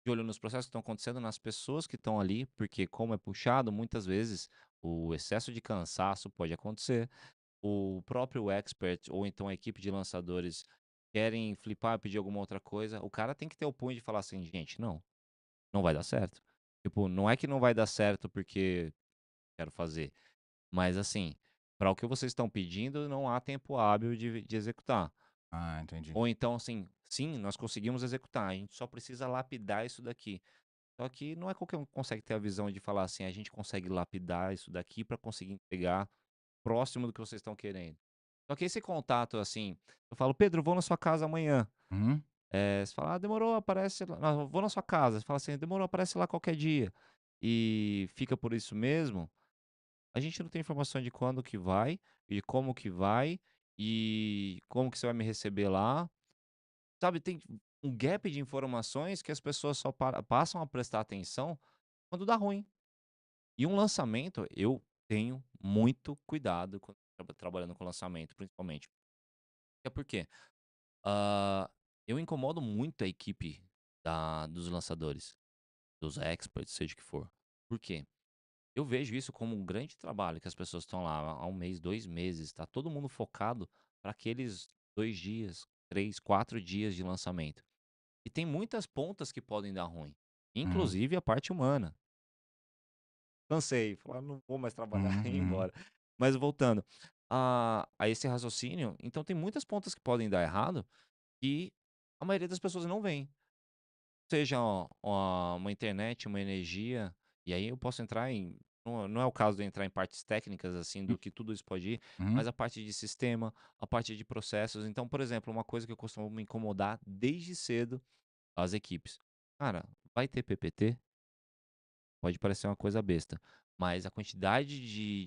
de olho nos processos que estão acontecendo, nas pessoas que estão ali, porque como é puxado, muitas vezes o excesso de cansaço pode acontecer. O próprio expert ou então a equipe de lançadores querem flipar, pedir alguma outra coisa, o cara tem que ter o punho de falar assim: "Gente, não, não vai dar certo". Tipo, não é que não vai dar certo porque quero fazer, mas assim, para o que vocês estão pedindo, não há tempo hábil de executar. Ah, entendi. Ou então assim: "Sim, nós conseguimos executar, a gente só precisa lapidar isso daqui". Só que não é qualquer um que consegue ter a visão de falar assim: "A gente consegue lapidar isso daqui para conseguir entregar próximo do que vocês estão querendo". Só que esse contato, assim, eu falo: "Pedro, vou na sua casa amanhã". Uhum. Você fala: "Ah, demorou, aparece lá". "Não, vou na sua casa". Você fala assim: "Demorou, aparece lá qualquer dia". E fica por isso mesmo, a gente não tem informação de quando que vai, e como que vai, e como que você vai me receber lá. Sabe, tem um gap de informações que as pessoas só passam a prestar atenção quando dá ruim. E um lançamento, eu tenho muito cuidado quando trabalhando com lançamento, principalmente. É porque eu incomodo muito a equipe dos lançadores, dos experts, seja o que for. Por quê? Eu vejo isso como um grande trabalho que as pessoas estão lá há 1 mês, 2 meses, tá todo mundo focado para aqueles 2 dias, 3, 4 dias de lançamento. E tem muitas pontas que podem dar ruim, Uhum. inclusive a parte humana. Cansei, falar: "Não vou mais trabalhar", Uhum. e ir Uhum. embora. Mas voltando a esse raciocínio, então tem muitas pontas que podem dar errado e a maioria das pessoas não vêm. Seja uma internet, uma energia, e aí eu posso entrar em não é o caso de entrar em partes técnicas, assim, do que tudo isso pode ir, Uhum. mas a parte de sistema, a parte de processos. Então, por exemplo, uma coisa que eu costumo me incomodar desde cedo, as equipes. Cara, vai ter PPT? Pode parecer uma coisa besta, mas a quantidade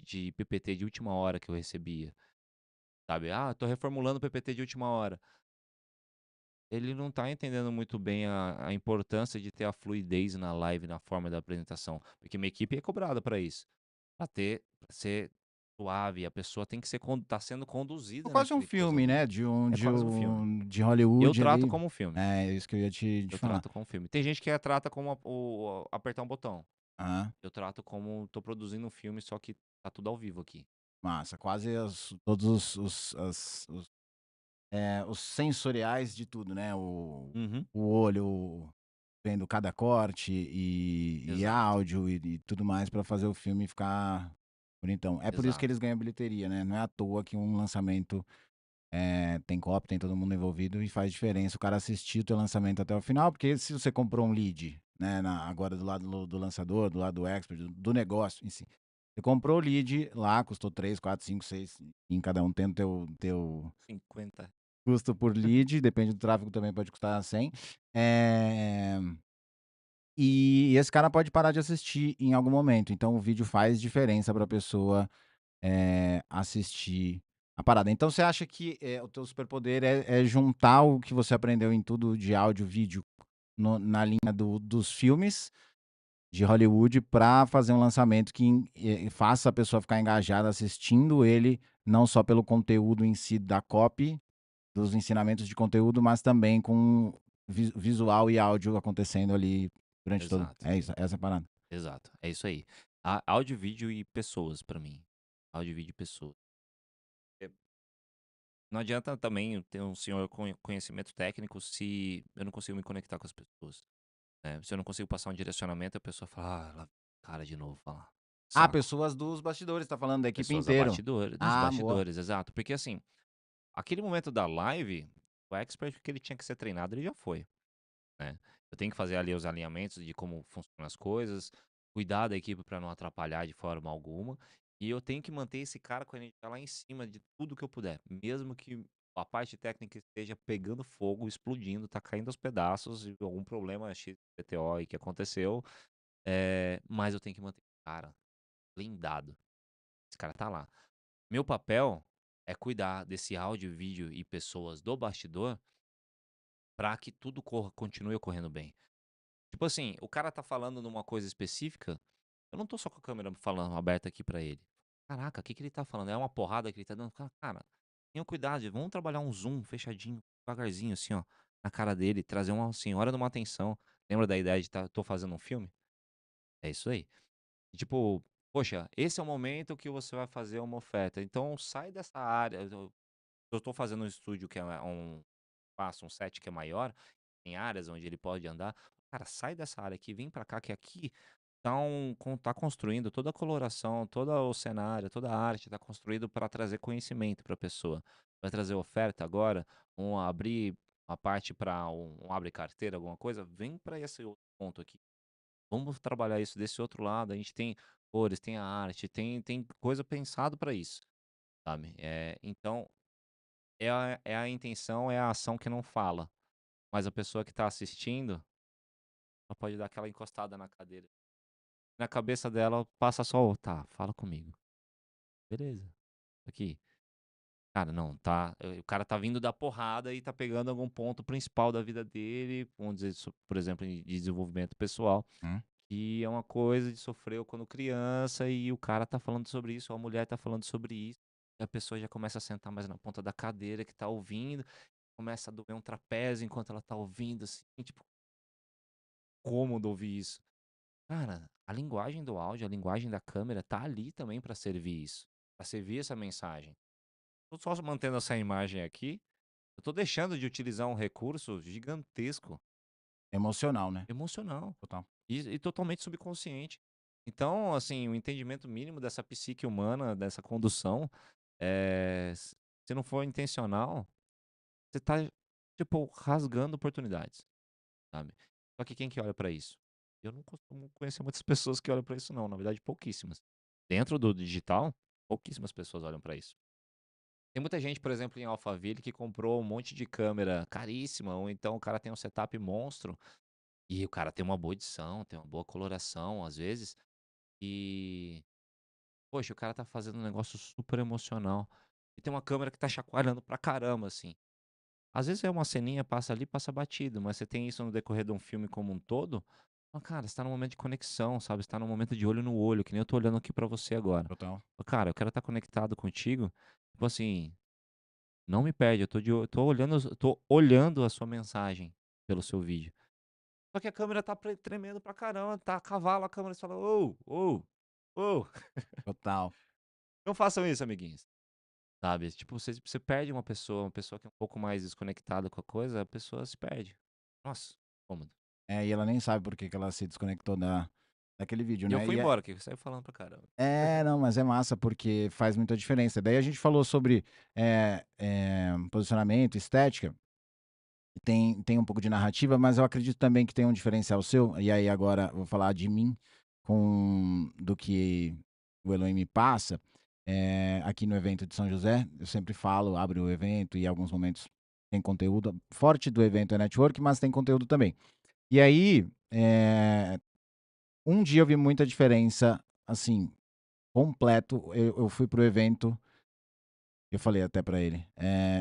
de PPT de última hora que eu recebia, sabe: "Ah, tô reformulando o PPT de última hora". Ele não tá entendendo muito bem a importância de ter a fluidez na live, na forma da apresentação, porque minha equipe é cobrada para isso, pra ser suave, a pessoa tem que ser tá sendo É conduzida quase um naquele filme, né, closeamento. de um É de quase um filme. um de Eu Hollywood trato ali. como um filme, É isso que eu ia te eu falar. trato como um filme. Tem gente que trata como apertar um botão. Ah, Eu trato como tô produzindo um filme, só que tá tudo ao vivo aqui. massa. Quase todos os sensoriais de tudo, né, Uhum. o olho vendo cada corte e Exato, áudio e tudo mais para fazer o filme ficar bonitão. É por isso que exato, eles ganham bilheteria, né, não é à toa que um lançamento, tem copy, tem todo mundo envolvido e faz diferença o cara assistir o teu lançamento até o final, porque se você comprou um lead, né, agora do lado do lançador, do lado do expert, do negócio em si. Você comprou o lead lá, custou 3, 4, 5, 6, em cada um tem o teu 50. custo por lead, depende do tráfego também pode custar 100. Eh, e esse cara pode parar de assistir em algum momento, então o vídeo faz diferença para a pessoa, assistir a parada. Então você acha que, o teu superpoder é juntar o que você aprendeu em tudo de áudio, vídeo, na linha dos filmes de Hollywood para fazer um lançamento que faça a pessoa ficar engajada assistindo ele, não só pelo conteúdo em si da copy, dos ensinamentos de conteúdo, mas também com visual e áudio acontecendo ali durante todo, Exato, é isso, essa é a parada. exato, é isso aí. Áudio, vídeo e pessoas pra mim. Áudio, vídeo e pessoas. É Não adianta também ter um senhor conhecimento técnico se eu não consigo me conectar com as pessoas, né. Se eu não consigo passar um direcionamento, a pessoa fala: "Ah, lá vem o cara de novo falar". Ah, Saco. pessoas dos bastidores, tá falando da equipe Pessoas inteiro. dos Ah, boa. bastidores, exato. Porque, assim, aquele momento da live, o expert que ele tinha que ser treinado, ele já foi, né. Eu tenho que fazer ali os alinhamentos de como funcionam as coisas, cuidar da equipe para não atrapalhar de forma alguma, e eu tenho que manter esse cara com a energia lá em cima de tudo que eu puder, mesmo que a parte técnica esteja pegando fogo, explodindo, tá caindo aos pedaços e algum problema XPTO aí que aconteceu, mas eu tenho que manter o cara blindado. Esse cara tá lá. Meu papel é cuidar desse áudio, vídeo e pessoas do bastidor para que tudo continue ocorrendo bem. Tipo assim, o cara tá falando numa coisa específica, eu não tô só com a câmera falando aberta aqui pra ele. Caraca, o que que ele tá falando? É uma porrada que ele tá dando? Cara, tenha cuidado, vamos trabalhar um zoom fechadinho, devagarzinho assim, ó, na cara dele, trazer uma senhora numa atenção. Lembra da ideia de tô fazendo um filme? É isso aí. E tipo, poxa, esse é o momento que você vai fazer uma oferta, então sai dessa área. Eu tô fazendo um estúdio que é um espaço, um set que é maior, tem áreas onde ele pode andar. Cara, sai dessa área aqui, vem pra cá, que aqui tá construindo toda a coloração, todo o cenário, toda a arte tá construído para trazer conhecimento pra pessoa. Vai trazer oferta agora, abrir uma parte para um abre carteira, alguma coisa, vem para esse outro ponto aqui. Vamos trabalhar isso desse outro lado, a gente tem cores, tem a arte, tem coisa pensado para isso, sabe. Então é a intenção, é a ação que não fala, mas a pessoa que tá assistindo, ela pode dar aquela encostada na cadeira. Na cabeça dela passa só o: "Tá, fala comigo. Beleza, aqui". Cara, não, tá, o cara tá vindo da porrada e tá pegando algum ponto principal da vida dele, vamos dizer, por exemplo, em desenvolvimento pessoal, Hum, que é uma coisa de sofreu quando criança e o cara tá falando sobre isso, ou a mulher tá falando sobre isso, e a pessoa já começa a sentar mais na ponta da cadeira que tá ouvindo, começa a doer um trapézio enquanto ela tá ouvindo, assim, tipo, cômodo ouvir isso. Cara, a linguagem do áudio, a linguagem da câmera tá ali também pra servir isso, pra servir essa mensagem. Tô só mantendo essa imagem aqui, eu tô deixando de utilizar um recurso gigantesco, emocional, né? emocional Total. e totalmente subconsciente. Então, assim, o entendimento mínimo dessa psique humana, dessa condução, se não for intencional, você tá, tipo, rasgando oportunidades. Sabe. Só que quem que olha pra isso? Eu não costumo conhecer muitas pessoas que olham pra isso não, na verdade pouquíssimas. Dentro do digital, pouquíssimas pessoas olham pra isso. Tem muita gente, por exemplo, em Alphaville que comprou um monte de câmera caríssima, ou então o cara tem um setup monstro, e o cara tem uma boa edição, tem uma boa coloração, às vezes, e, poxa, o cara tá fazendo um negócio super emocional, e tem uma câmera que tá chacoalhando pra caramba, assim. Às vezes é uma ceninha, passa ali, passa batido, mas você tem isso no decorrer de um filme como um todo, cara, você tá num momento de conexão, sabe, você tá num momento de olho no olho, que nem eu tô olhando aqui pra você agora. Total. Cara, eu quero estar conectado contigo, tipo assim, não me perde, eu tô olhando a sua mensagem pelo seu vídeo. Só que a câmera tá tremendo pra caramba, tá a cavalo a câmera, você fala: "Ô, ô, ô". Total. Não façam isso, amiguinhos, sabe, tipo, você perde uma pessoa que é um pouco mais desconectada com a coisa, a pessoa se perde. Nossa, cômodo. É, e ela nem sabe por que que ela se desconectou daquele vídeo, E eu né? fui embora, que saiu falando pra caramba. Não, mas é massa porque faz muita diferença. Daí a gente falou sobre posicionamento, estética, tem um pouco de narrativa, mas eu acredito também que tem um diferencial seu, e aí agora eu vou falar de mim, do que o Elohim me passa, aqui no evento de São José, eu sempre falo, abre o evento e em alguns momentos tem conteúdo. Forte do evento é network, mas tem conteúdo também. E aí, um dia eu vi muita diferença, assim, completo. Eu fui pro evento, eu falei até pra ele,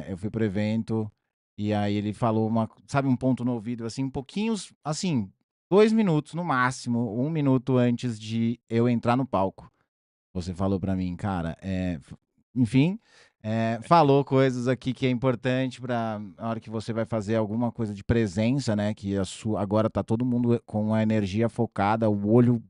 eu fui pro evento e aí ele falou sabe, um ponto no ouvido, assim, um pouquinhos, assim, 2 minutos no máximo, 1 minuto antes de eu entrar no palco. Você falou pra mim, cara, enfim, falou coisas aqui que é importante pra na hora que você vai fazer alguma coisa de presença, né, que agora tá todo mundo com a energia focada,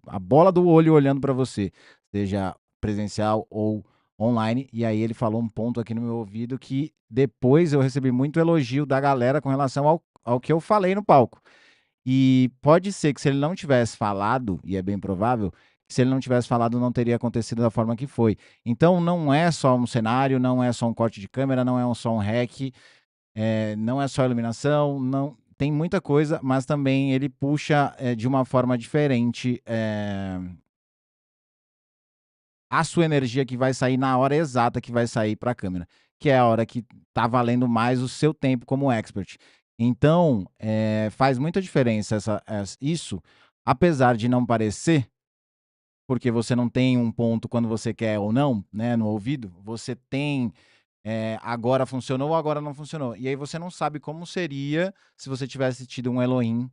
a bola do olho olhando pra você, seja presencial ou online, e aí ele falou um ponto aqui no meu ouvido que depois eu recebi muito elogio da galera com relação ao que eu falei no palco. E pode ser que se ele não tivesse falado, e é bem provável, que se ele não tivesse falado não teria acontecido da forma que foi. Então não é só um cenário, não é só um corte de câmera, não é só um hack, não é só iluminação, não tem muita coisa, mas também ele puxa, de uma forma diferente, a sua energia que vai sair na hora exata que vai sair para a câmera, que é a hora que tá valendo mais o seu tempo como expert. Então, faz muita diferença isso, apesar de não parecer, porque você não tem um ponto quando você quer ou não, né, no ouvido, você tem, agora funcionou ou agora não funcionou. E aí você não sabe como seria se você tivesse tido um Elohim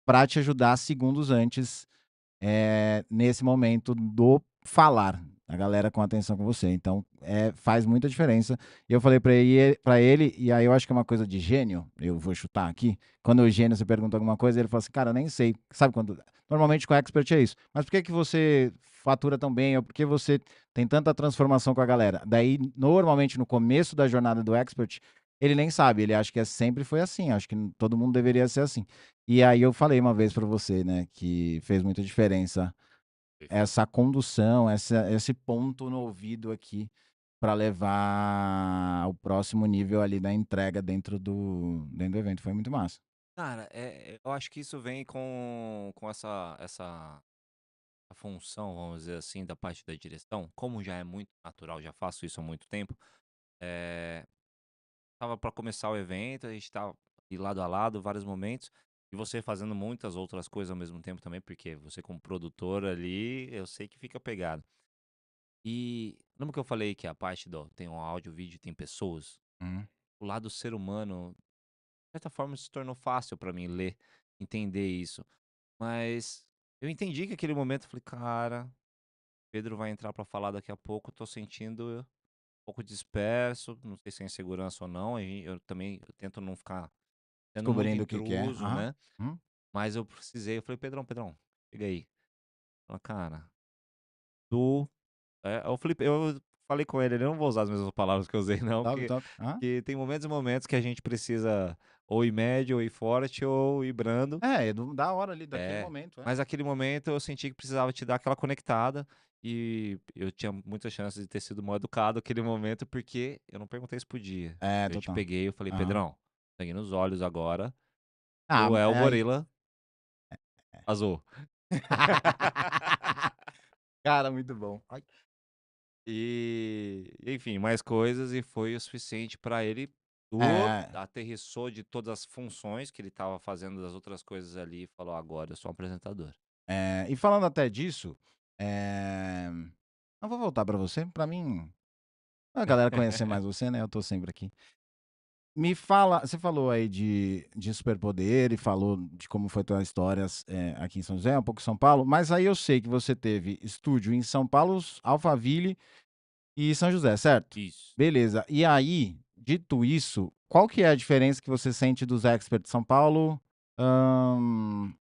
para te ajudar segundos antes, nesse momento do falar, a galera com atenção com você. Então, faz muita diferença. E eu falei para ele, e aí eu acho que é uma coisa de gênio, eu vou chutar aqui. Quando o gênio você pergunta alguma coisa, ele fala assim, cara, eu nem sei. Sabe quando. Normalmente com expert é isso. Mas por que, que você fatura tão bem? Ou por que você tem tanta transformação com a galera? Daí, normalmente, no começo da jornada do expert, ele nem sabe, ele acha que sempre foi assim, acho que todo mundo deveria ser assim. E aí eu falei uma vez para você, né, que fez muita diferença Perfeito. essa condução, esse ponto no ouvido aqui para levar ao próximo nível ali da entrega dentro do evento, foi muito massa. Cara, eu acho que isso vem com essa função, vamos dizer assim, da parte da direção, como já é muito natural, já faço isso há muito tempo, eh, estava para começar o evento, a gente estava de lado a lado, vários momentos, e você fazendo muitas outras coisas ao mesmo tempo também, porque você como produtor ali, eu sei que fica pegado. E lembra que eu falei que a parte do tem um áudio, vídeo, tem pessoas? Uhum. O lado ser humano, de certa forma, se tornou fácil para mim ler, entender isso. Mas eu entendi que aquele momento, eu falei: "Cara, Pedro vai entrar para falar daqui a pouco, tô sentindo um pouco disperso, não sei se é insegurança ou não, aí eu também eu tento não ficar sendo muito Descobrindo o que que é. intruso, Aham. né, Uhum. mas eu precisei, eu falei: Pedrão, chega aí". Fala: "Cara, tu". Eu falei com ele, eu não vou usar as mesmas palavras que eu usei não, Top, top. Aham. que tem momentos e momentos que a gente precisa ou ir médio, ou ir forte, ou ir brando. Da hora ali, daquele É, momento, é. mas aquele momento eu senti que precisava te dar aquela conectada, e eu tinha muitas chances de ter sido mal educado aquele momento, porque eu não perguntei se podia. É, Eu te total. peguei, eu falei: Aham. "Pedrão, sangue nos olhos agora, Ah, tu é o é aí. gorila azul". Cara, muito bom. Ai. E, enfim, mais coisas, e foi o suficiente para ele. É, Aterrissou de todas as funções que ele estava fazendo das outras coisas ali, e falou: "Agora eu sou um apresentador". e falando até disso, eh, eu vou voltar para você, para mim a galera conhecer mais você, né, eu tô sempre aqui. Me fala, você falou aí de superpoder e falou de como foi tua história, aqui em São José, um pouco em São Paulo, mas aí eu sei que você teve estúdio em São Paulo, Alphaville e São José, certo? Isso. Beleza. E aí, dito isso, qual que é a diferença que você sente dos experts de São Paulo,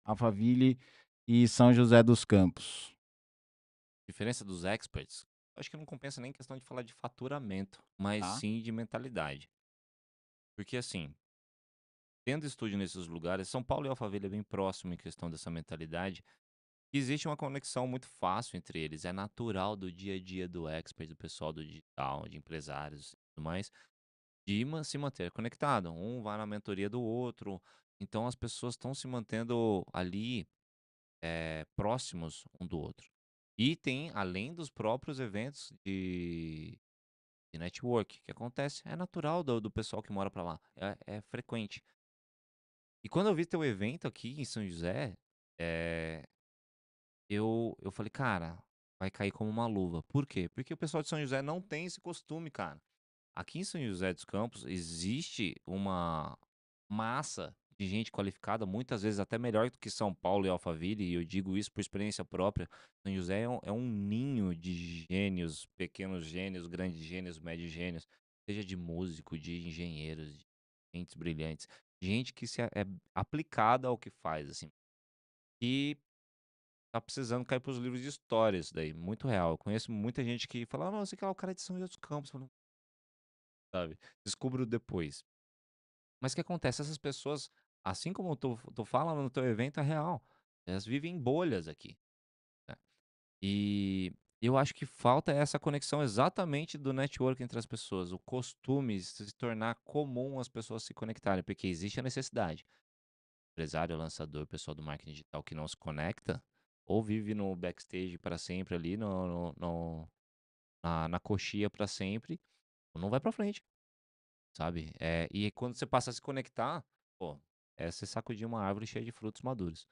Alphaville e São José dos Campos? Diferença dos experts, acho que não compensa nem questão de falar de faturamento, mas Tá. sim de mentalidade. Porque assim, tendo estúdio nesses lugares, São Paulo e Alphaville é bem próximo em questão dessa mentalidade, e existe uma conexão muito fácil entre eles. É natural do dia a dia do expert, do pessoal do digital, de empresários e tudo mais, de se manter conectado. Um vai na mentoria do outro. Então as pessoas estão se mantendo ali próximos um do outro. E tem, além dos próprios eventos de network que acontece, é natural do pessoal que mora pra lá, é frequente. E quando eu vi teu evento aqui em São José, eh, eu falei: "Cara, vai cair como uma luva". Por quê? Porque o pessoal de São José não tem esse costume, cara. Aqui em São José dos Campos existe uma massa de gente qualificada, muitas vezes até melhor do que São Paulo e Alphaville, e eu digo isso por experiência própria. São José é um ninho de gênios, pequenos gênios, grandes gênios, médios gênios, seja de músico, de engenheiros, de mentes brilhantes, gente que é aplicada ao que faz, assim. E tá precisando cair para os livros de história isso daí, muito real. Eu conheço muita gente que fala: "Ah, não, sei que lá, o cara é de São José dos Campos", falando, sabe. Descubro depois. Mas o que acontece, essas pessoas, assim como eu tô falando no teu evento, é real. Elas vivem em bolhas aqui, né. E eu acho que falta essa conexão exatamente do network entre as pessoas, o costume se tornar comum as pessoas se conectarem, porque existe a necessidade. Empresário, lançador, pessoal do marketing digital que não se conecta, ou vive no backstage para sempre ali, na coxia para sempre, ou não vai para frente, sabe. E quando você passa a se conectar, pô, é você sacudir uma árvore cheia de frutos maduros.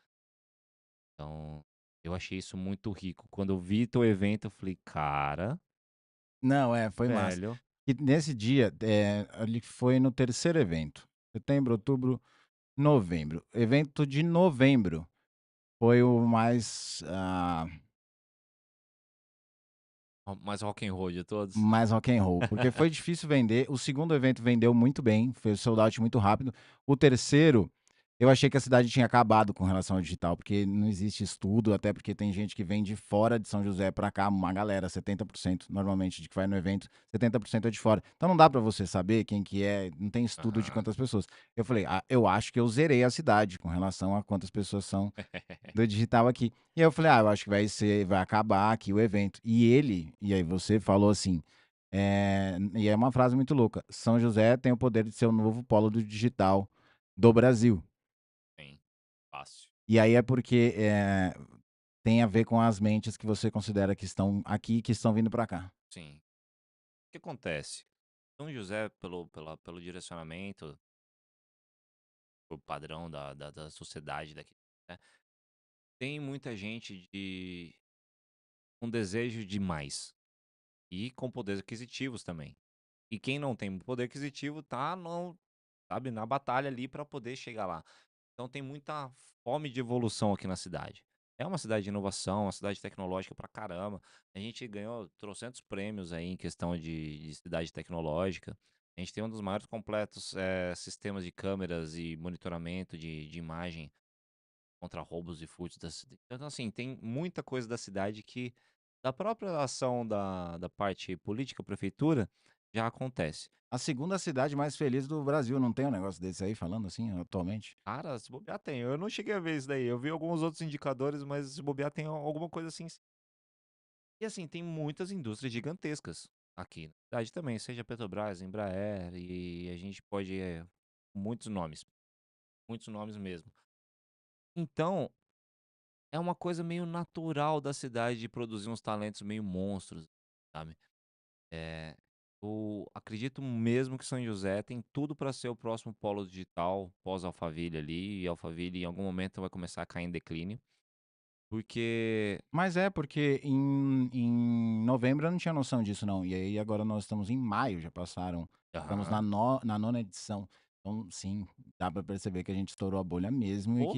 Então, eu achei isso muito rico. Quando eu vi teu evento, eu falei: "Cara, Não, foi massa. velho". E nesse dia, ele foi no terceiro evento, setembro, outubro, novembro. Evento de novembro foi o mais, Mais rock and roll de todos? mais rock and roll, porque foi difícil vender. O segundo evento vendeu muito bem, fez sold out muito rápido. O terceiro, eu achei que a cidade tinha acabado com relação ao digital, porque não existe estudo, até porque tem gente que vem de fora de São José para cá, uma galera, 70% normalmente de que vai no evento, 70% é de fora. Então não dá para você saber quem que é, não tem estudo de Aham. quantas pessoas. Eu falei: "Ah, eu acho que eu zerei a cidade com relação a quantas pessoas são do digital aqui". E aí eu falei: "Ah, eu acho que vai acabar aqui o evento". E aí você falou assim, e é uma frase muito louca: "São José tem o poder de ser o novo polo do digital do Brasil". Sim, fácil. E aí é porque, tem a ver com as mentes que você considera que estão aqui, que estão vindo para cá. Sim. O que acontece? São José, pelo direcionamento, por padrão da sociedade daqui, né, tem muita gente com desejo de mais, e com poderes aquisitivos também. E quem não tem poder aquisitivo tá no sabe, na batalha ali para poder chegar lá. Então tem muita fome de evolução aqui na cidade. É uma cidade de inovação, uma cidade tecnológica pra caramba. A gente ganhou trocentos prêmios aí em questão de cidade tecnológica. A gente tem um dos maiores completos sistemas de câmeras e monitoramento de imagem contra roubos e furtos da cidade. Então, assim, tem muita coisa da cidade que, da própria ação da parte política, prefeitura, já acontece. A segunda cidade mais feliz do Brasil, não tem um negócio desse aí falando assim, atualmente? Cara, se bobear tem. Eu não cheguei a ver isso daí. Eu vi alguns outros indicadores, mas se bobear tem alguma coisa assim. E assim, tem muitas indústrias gigantescas aqui na cidade também, seja Petrobras, Embraer, e a gente pode, muitos nomes mesmo. Então, é uma coisa meio natural da cidade de produzir uns talentos meio monstros, sabe? É, eu acredito mesmo que São José tem tudo para ser o próximo polo digital pós-Alphaville ali, e Alphaville em algum momento vai começar a cair em declínio, porque Mas é, porque em novembro eu não tinha noção disso não, e aí agora nós estamos em maio, já passaram, estamos aham. na nona edição. Então sim, dá pra perceber que a gente estourou a bolha mesmo e Pô,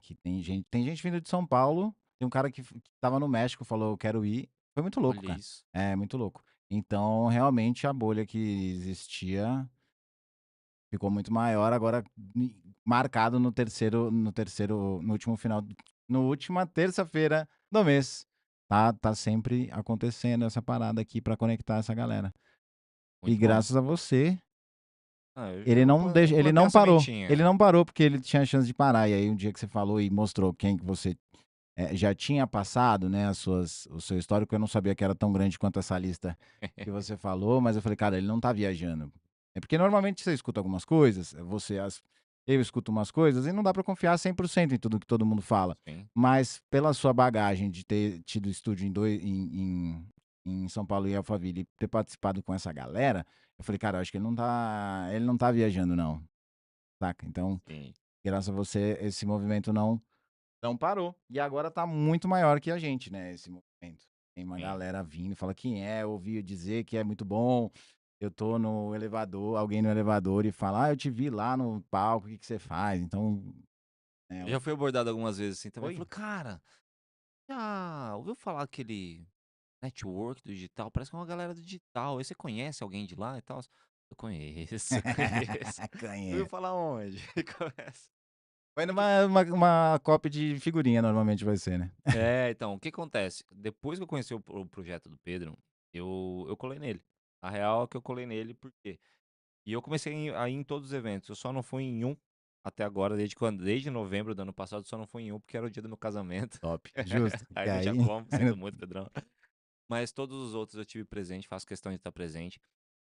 que tem gente vindo de São Paulo, tem um cara que estava no México, falou: "Eu quero ir". Foi muito louco, olha cara. isso. É, muito louco. Então, realmente a bolha que existia ficou muito maior, agora marcado no último final, no última terça-feira do mês. Tá sempre acontecendo essa parada aqui pra conectar essa galera. E Muito bom. graças a você, Ah, eu ele já não deixa ele plantei a não parou. Ele sementinha. não parou, porque ele tinha a chance de parar, e aí um dia que você falou e mostrou quem que você, já tinha passado, né, o seu histórico, eu não sabia que era tão grande quanto essa lista que você falou, mas eu falei: "Cara, ele não tá viajando". É porque normalmente você escuta algumas coisas, eu escuto umas coisas e não dá pra confiar 100% em tudo que todo mundo fala. Sim, Mas pela sua bagagem de ter tido estúdio em São Paulo e Alphaville e ter participado com essa galera, eu falei: "Cara, eu acho que ele não tá viajando não", saca. Então, sim, graças a você, esse movimento não parou. E agora tá muito maior que a gente, né, esse movimento. Tem uma sim. galera vindo, fala: "Quem é?", ouvi dizer que é muito bom. Eu tô no elevador, alguém no elevador e fala: "Ah, eu te vi lá no palco, o que que você faz?". Então, Eu é já fui abordado algumas vezes assim também, oi? falou: "Cara, já ouviu falar aquele network do digital? Parece que é uma galera do digital. Aí você conhece alguém de lá e tal?" Eu conheço, conheço. "Ouviu Conheço. falar onde?" Começa. Foi numa cópia de figurinha, normalmente vai ser, né? É, então, o que acontece? Depois que eu conheci o projeto do Pedro, eu colei nele. A real é que eu colei nele, por quê? E eu comecei a ir em todos os eventos, eu só não fui em um até agora, desde quando? Desde novembro do ano passado, só não fui em um porque era o dia do meu casamento. Top, justo. Aí E não tinha aí, como, sinto muito, Pedrão. Mas todos os outros eu tive presente, faço questão de estar presente,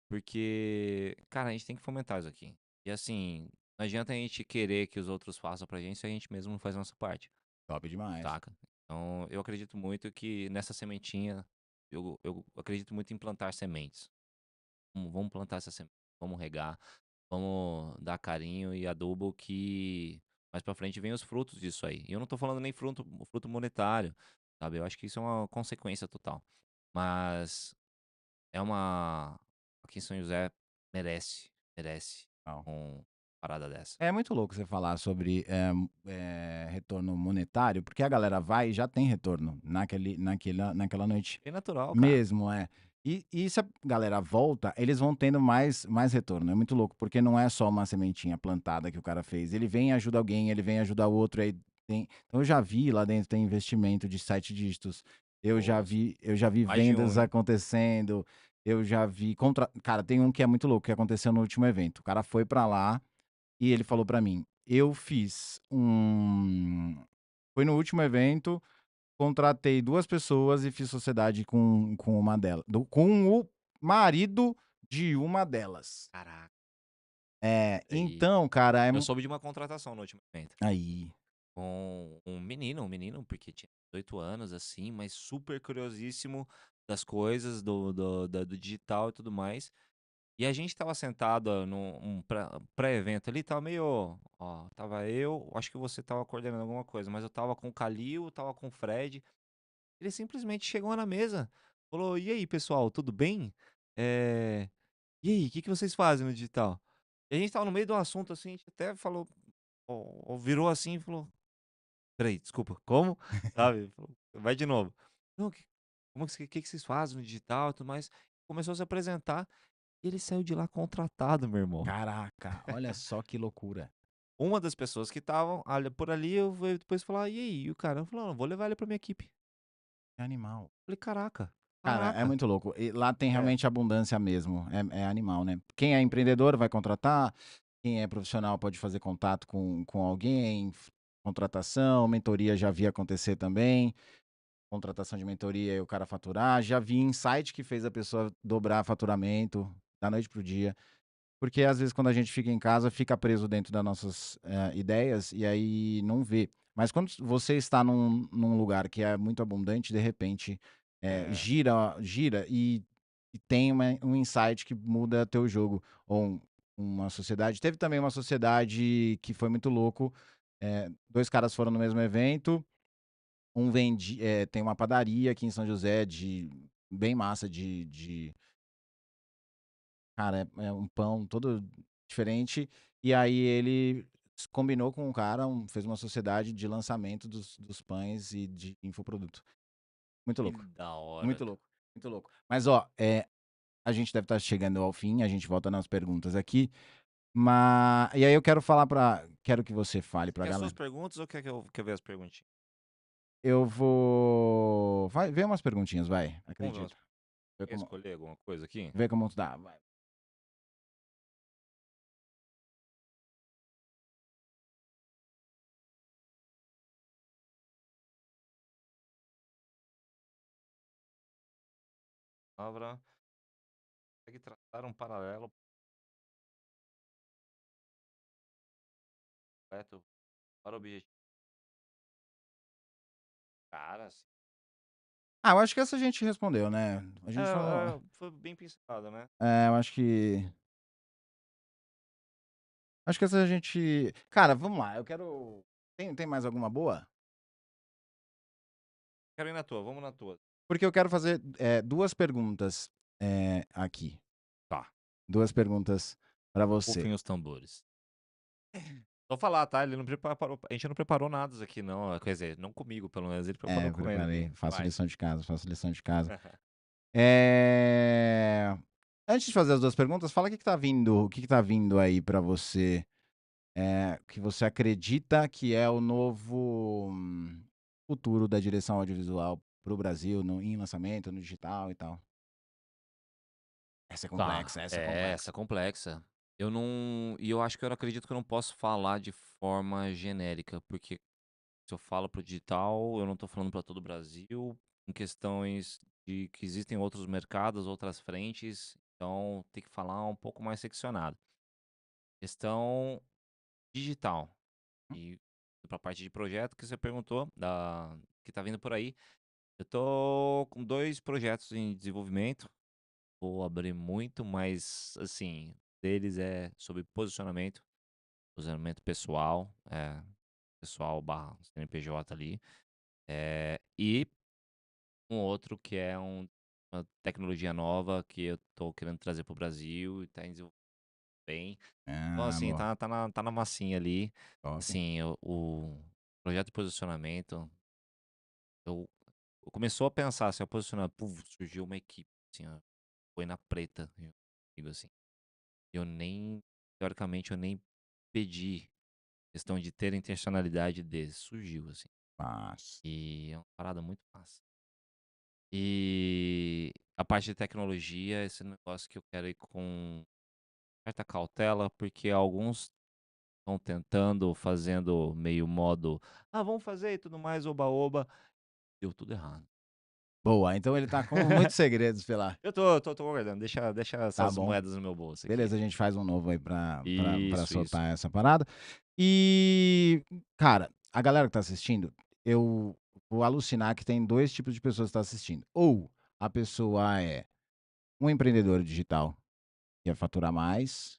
porque, cara, a gente tem que fomentar isso aqui. E assim, não adianta a gente querer que os outros façam pra gente se a gente mesmo não faz a nossa parte, top demais. saca? Então, eu acredito muito que nessa sementinha, eu acredito muito em plantar sementes. Vamos plantar essa semente, vamos regar, vamos dar carinho e adubo que mais pra frente vem os frutos disso aí. E eu não tô falando nem fruto monetário, sabe? Eu acho que isso é uma consequência total. Mas é uma. Aqui em São José merece Legal. uma parada dessa. É muito louco você falar sobre retorno monetário, porque a galera vai e já tem retorno naquela noite Bem natural, cara. mesmo, é. E se a galera volta, eles vão tendo mais retorno. É muito louco, porque não é só uma sementinha plantada que o cara fez. Ele vem e ajuda alguém, ele vem e ajuda outro. Aí então eu já vi lá dentro tem investimento de 7 dígitos. Nossa, Eu já vi mais de um, vendas hein? acontecendo. Eu já vi cara, tem um que é muito louco que aconteceu no último evento. O cara foi pra lá e ele falou pra mim: "Eu fiz um". Foi no último evento, contratei 2 pessoas e fiz sociedade com uma delas, com o marido de uma delas. Caraca, aí. Então, cara, Eu soube de uma contratação no último evento. aí, Com um menino, porque tinha 18 anos, assim, mas super curiosíssimo das coisas, do digital e tudo mais. E a gente tava sentado num pré-evento ali, tava meio. Ó, tava eu, acho que você tava coordenando alguma coisa, mas eu tava com o Calil, tava com o Fred. Ele simplesmente chegou na mesa, falou: E aí, pessoal, tudo bem? É... E aí, o que vocês fazem no digital? E a gente tava no meio de um assunto assim, a gente até falou, ó, virou assim e falou: Peraí, desculpa, como? Sabe? Falou, vai de novo. Não, como que vocês fazem no digital e tudo mais? Começou a se apresentar e ele saiu de lá contratado, meu irmão. caraca, olha só que loucura. Uma das pessoas que estavam por ali, eu fui depois falar, e aí? E o cara falou, não, vou levar ele pra minha equipe. Que animal. Falei, caraca, Cara, é caraca. muito louco. E lá tem É, realmente abundância mesmo, é animal, né. Quem é empreendedor vai contratar, quem é profissional pode fazer contato com alguém, contratação, mentoria já vi acontecer também. Contratação de mentoria e o cara faturar. Já vi insight que fez a pessoa dobrar faturamento da noite para o dia. Porque às vezes quando a gente fica em casa, fica preso dentro das nossas ideias e aí não vê. Mas quando você está num lugar que é muito abundante, de repente é, gira e tem um insight que muda teu jogo. Ou uma sociedade. Teve também uma sociedade que foi muito louco. 2 caras foram no mesmo evento, tem uma padaria aqui em São José de bem massa cara, é um pão todo diferente, e aí ele combinou com um cara, fez uma sociedade de lançamento dos pães e de infoproduto. Muito que louco, da hora, muito cara. louco, muito louco. Mas ó, a gente deve estar chegando ao fim, a gente volta nas perguntas aqui, e aí eu quero que você fale Você pra quer suas galera. perguntas ou quer ver as perguntinhas? Eu vou vai, vê umas perguntinhas, vai, Vamos ver umas. acredito. Vê Quer como escolher alguma coisa aqui? vê como dá, vai. Palavra. Consegue traçar um paralelo completo para o objetivo. Cara, assim, Ah, eu acho que essa a gente respondeu, né. A gente falou foi bem pensado, né? eu acho que essa a gente cara, vamos lá, eu quero tem mais alguma boa? Quero ir na tua, vamos na tua. Porque eu quero fazer, 2 perguntas, aqui. Tá. 2 perguntas pra você. Rufem os tambores. Só falar, tá? Ele não preparou. A gente não preparou nada isso aqui, não. Quer dizer, não comigo, pelo menos. Ele preparou É, com ele preparei, ali. faço Vai. lição de casa, faço lição de casa. Eh, Antes de fazer as 2 perguntas, fala o que que tá vindo aí pra você, que você acredita que é o novo futuro da direção audiovisual para o Brasil, em lançamento, no digital e tal? Essa é Tá, complexa, essa é essa complexa. é complexa. Eu não e eu acho que eu acredito que eu não posso falar de forma genérica, porque se eu falo para o digital, eu não estou falando para todo o Brasil, em questões de que existem outros mercados, outras frentes, então tem que falar um pouco mais seccionado. Questão digital, e para a parte de projeto que você perguntou, que tá vindo por aí, eu tô com 2 projetos em desenvolvimento, vou abrir muito, mas, assim, deles é sobre posicionamento pessoal, pessoal barra CNPJ ali, e um outro que é uma tecnologia nova que eu tô querendo trazer para o Brasil e tá em desenvolvimento bem. Então, Ah, assim, boa, tá na massinha ali. top. Assim, o projeto de posicionamento, eu começou a pensar, assim, a posicionar, puf, surgiu uma equipe, assim, ó, foi na preta, eu digo assim. Eu nem teoricamente, eu nem pedi, questão de ter intencionalidade de surgiu, assim. Mas, E é uma parada muito massa. E a parte de tecnologia, esse negócio que eu quero ir com certa cautela, porque alguns estão tentando, fazendo meio modo: "Ah, vamos fazer e tudo mais, oba-oba", deu tudo errado. boa, então ele tá com muitos segredos pela Eu tô guardando, deixa tá essas bom. moedas no meu bolso aqui. Beleza, a gente faz um novo aí pra Isso. soltar essa parada. E, cara, a galera que tá assistindo, eu vou alucinar que tem 2 tipos de pessoas que tá assistindo. Ou a pessoa é um empreendedor digital, que quer faturar mais,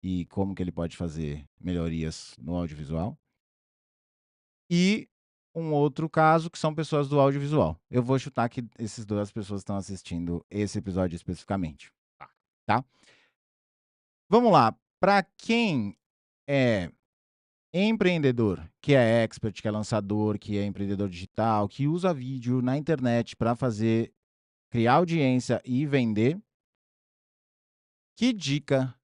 e como que ele pode fazer melhorias no audiovisual. E um outro caso que são pessoas do audiovisual. Eu vou chutar que esses 2 pessoas estão assistindo esse episódio especificamente, Tá. tá. Vamos lá, pra quem é empreendedor, que é expert, que é lançador, que é empreendedor digital, que usa vídeo na internet para fazer criar audiência e vender, que dica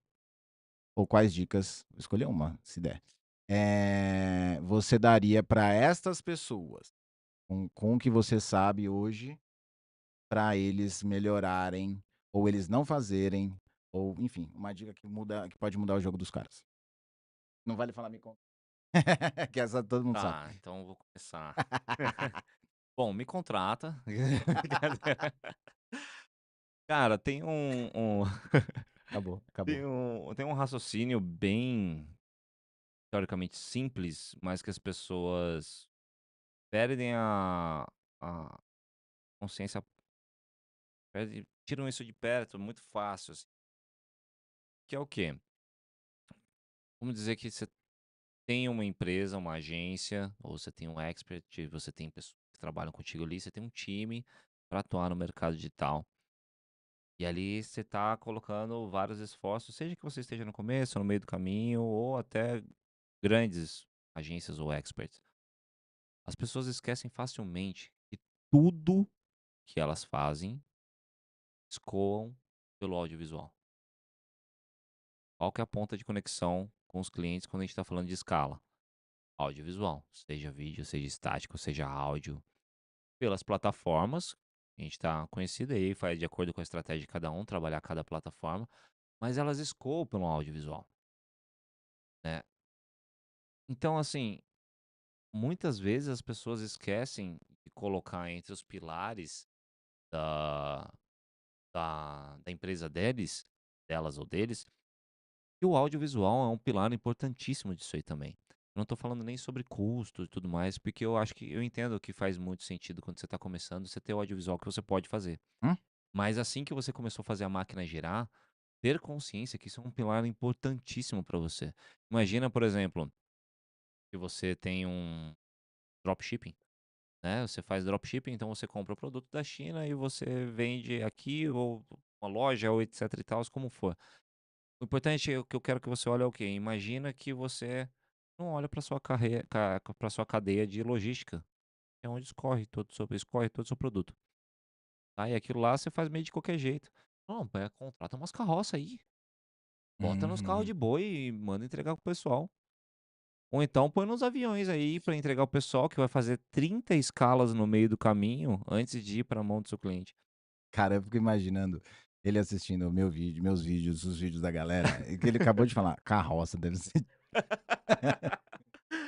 ou quais dicas, vou escolher uma, se der, você daria para estas pessoas, com o que você sabe hoje, para eles melhorarem, ou eles não fazerem, ou enfim, uma dica que pode mudar o jogo dos caras. Não vale falar me conta, que essa todo mundo sabe. Tá, então eu vou começar. Bom, me contrata. Cara, Acabou, acabou. tem um raciocínio bem teoricamente simples, mas que as pessoas perdem a consciência, tiram isso de perto muito fácil, assim, que é o quê? Vamos dizer que você tem uma empresa, uma agência, ou você tem um expert, você tem pessoas que trabalham contigo ali, você tem um time para atuar no mercado digital. E ali você está colocando vários esforços, seja que você esteja no começo, no meio do caminho, ou até grandes agências ou experts. As pessoas esquecem facilmente que tudo que elas fazem escoam pelo audiovisual. Qual que é a ponta de conexão com os clientes quando a gente está falando de escala? Audiovisual, seja vídeo, seja estático, seja áudio, pelas plataformas. A gente está conhecido aí, faz de acordo com a estratégia de cada um, trabalhar cada plataforma, mas elas escoam pelo audiovisual, né? Então, assim, muitas vezes as pessoas esquecem de colocar entre os pilares da, da empresa delas ou deles, que o audiovisual é um pilar importantíssimo disso aí também. Eu não estou falando nem sobre custo e tudo mais, porque eu acho que eu entendo que faz muito sentido quando você está começando, você ter o audiovisual que você pode fazer. Hum? Mas assim que você começou a fazer a máquina girar, ter consciência que isso é um pilar importantíssimo para você. Imagina, por exemplo, que você tem um dropshipping, né? Você faz dropshipping, então você compra o produto da China e você vende aqui, ou uma loja, ou etc e tal, como for. O importante é o que eu quero que você olhe é o quê? Imagina que você não olha para sua carreira, para sua cadeia de logística, que é onde escorre todo o seu produto. Tá? E aquilo lá você faz meio de qualquer jeito. Não, contrata umas carroças aí. Bota nos carros Uhum. de boi e manda entregar pro pessoal. Ou então põe nos aviões aí pra entregar o pessoal que vai fazer 30 escalas no meio do caminho antes de ir pra mão do seu cliente. Cara, eu fico imaginando ele assistindo o meu vídeo, meus vídeos, os vídeos da galera, e que ele acabou de falar, carroça deve ser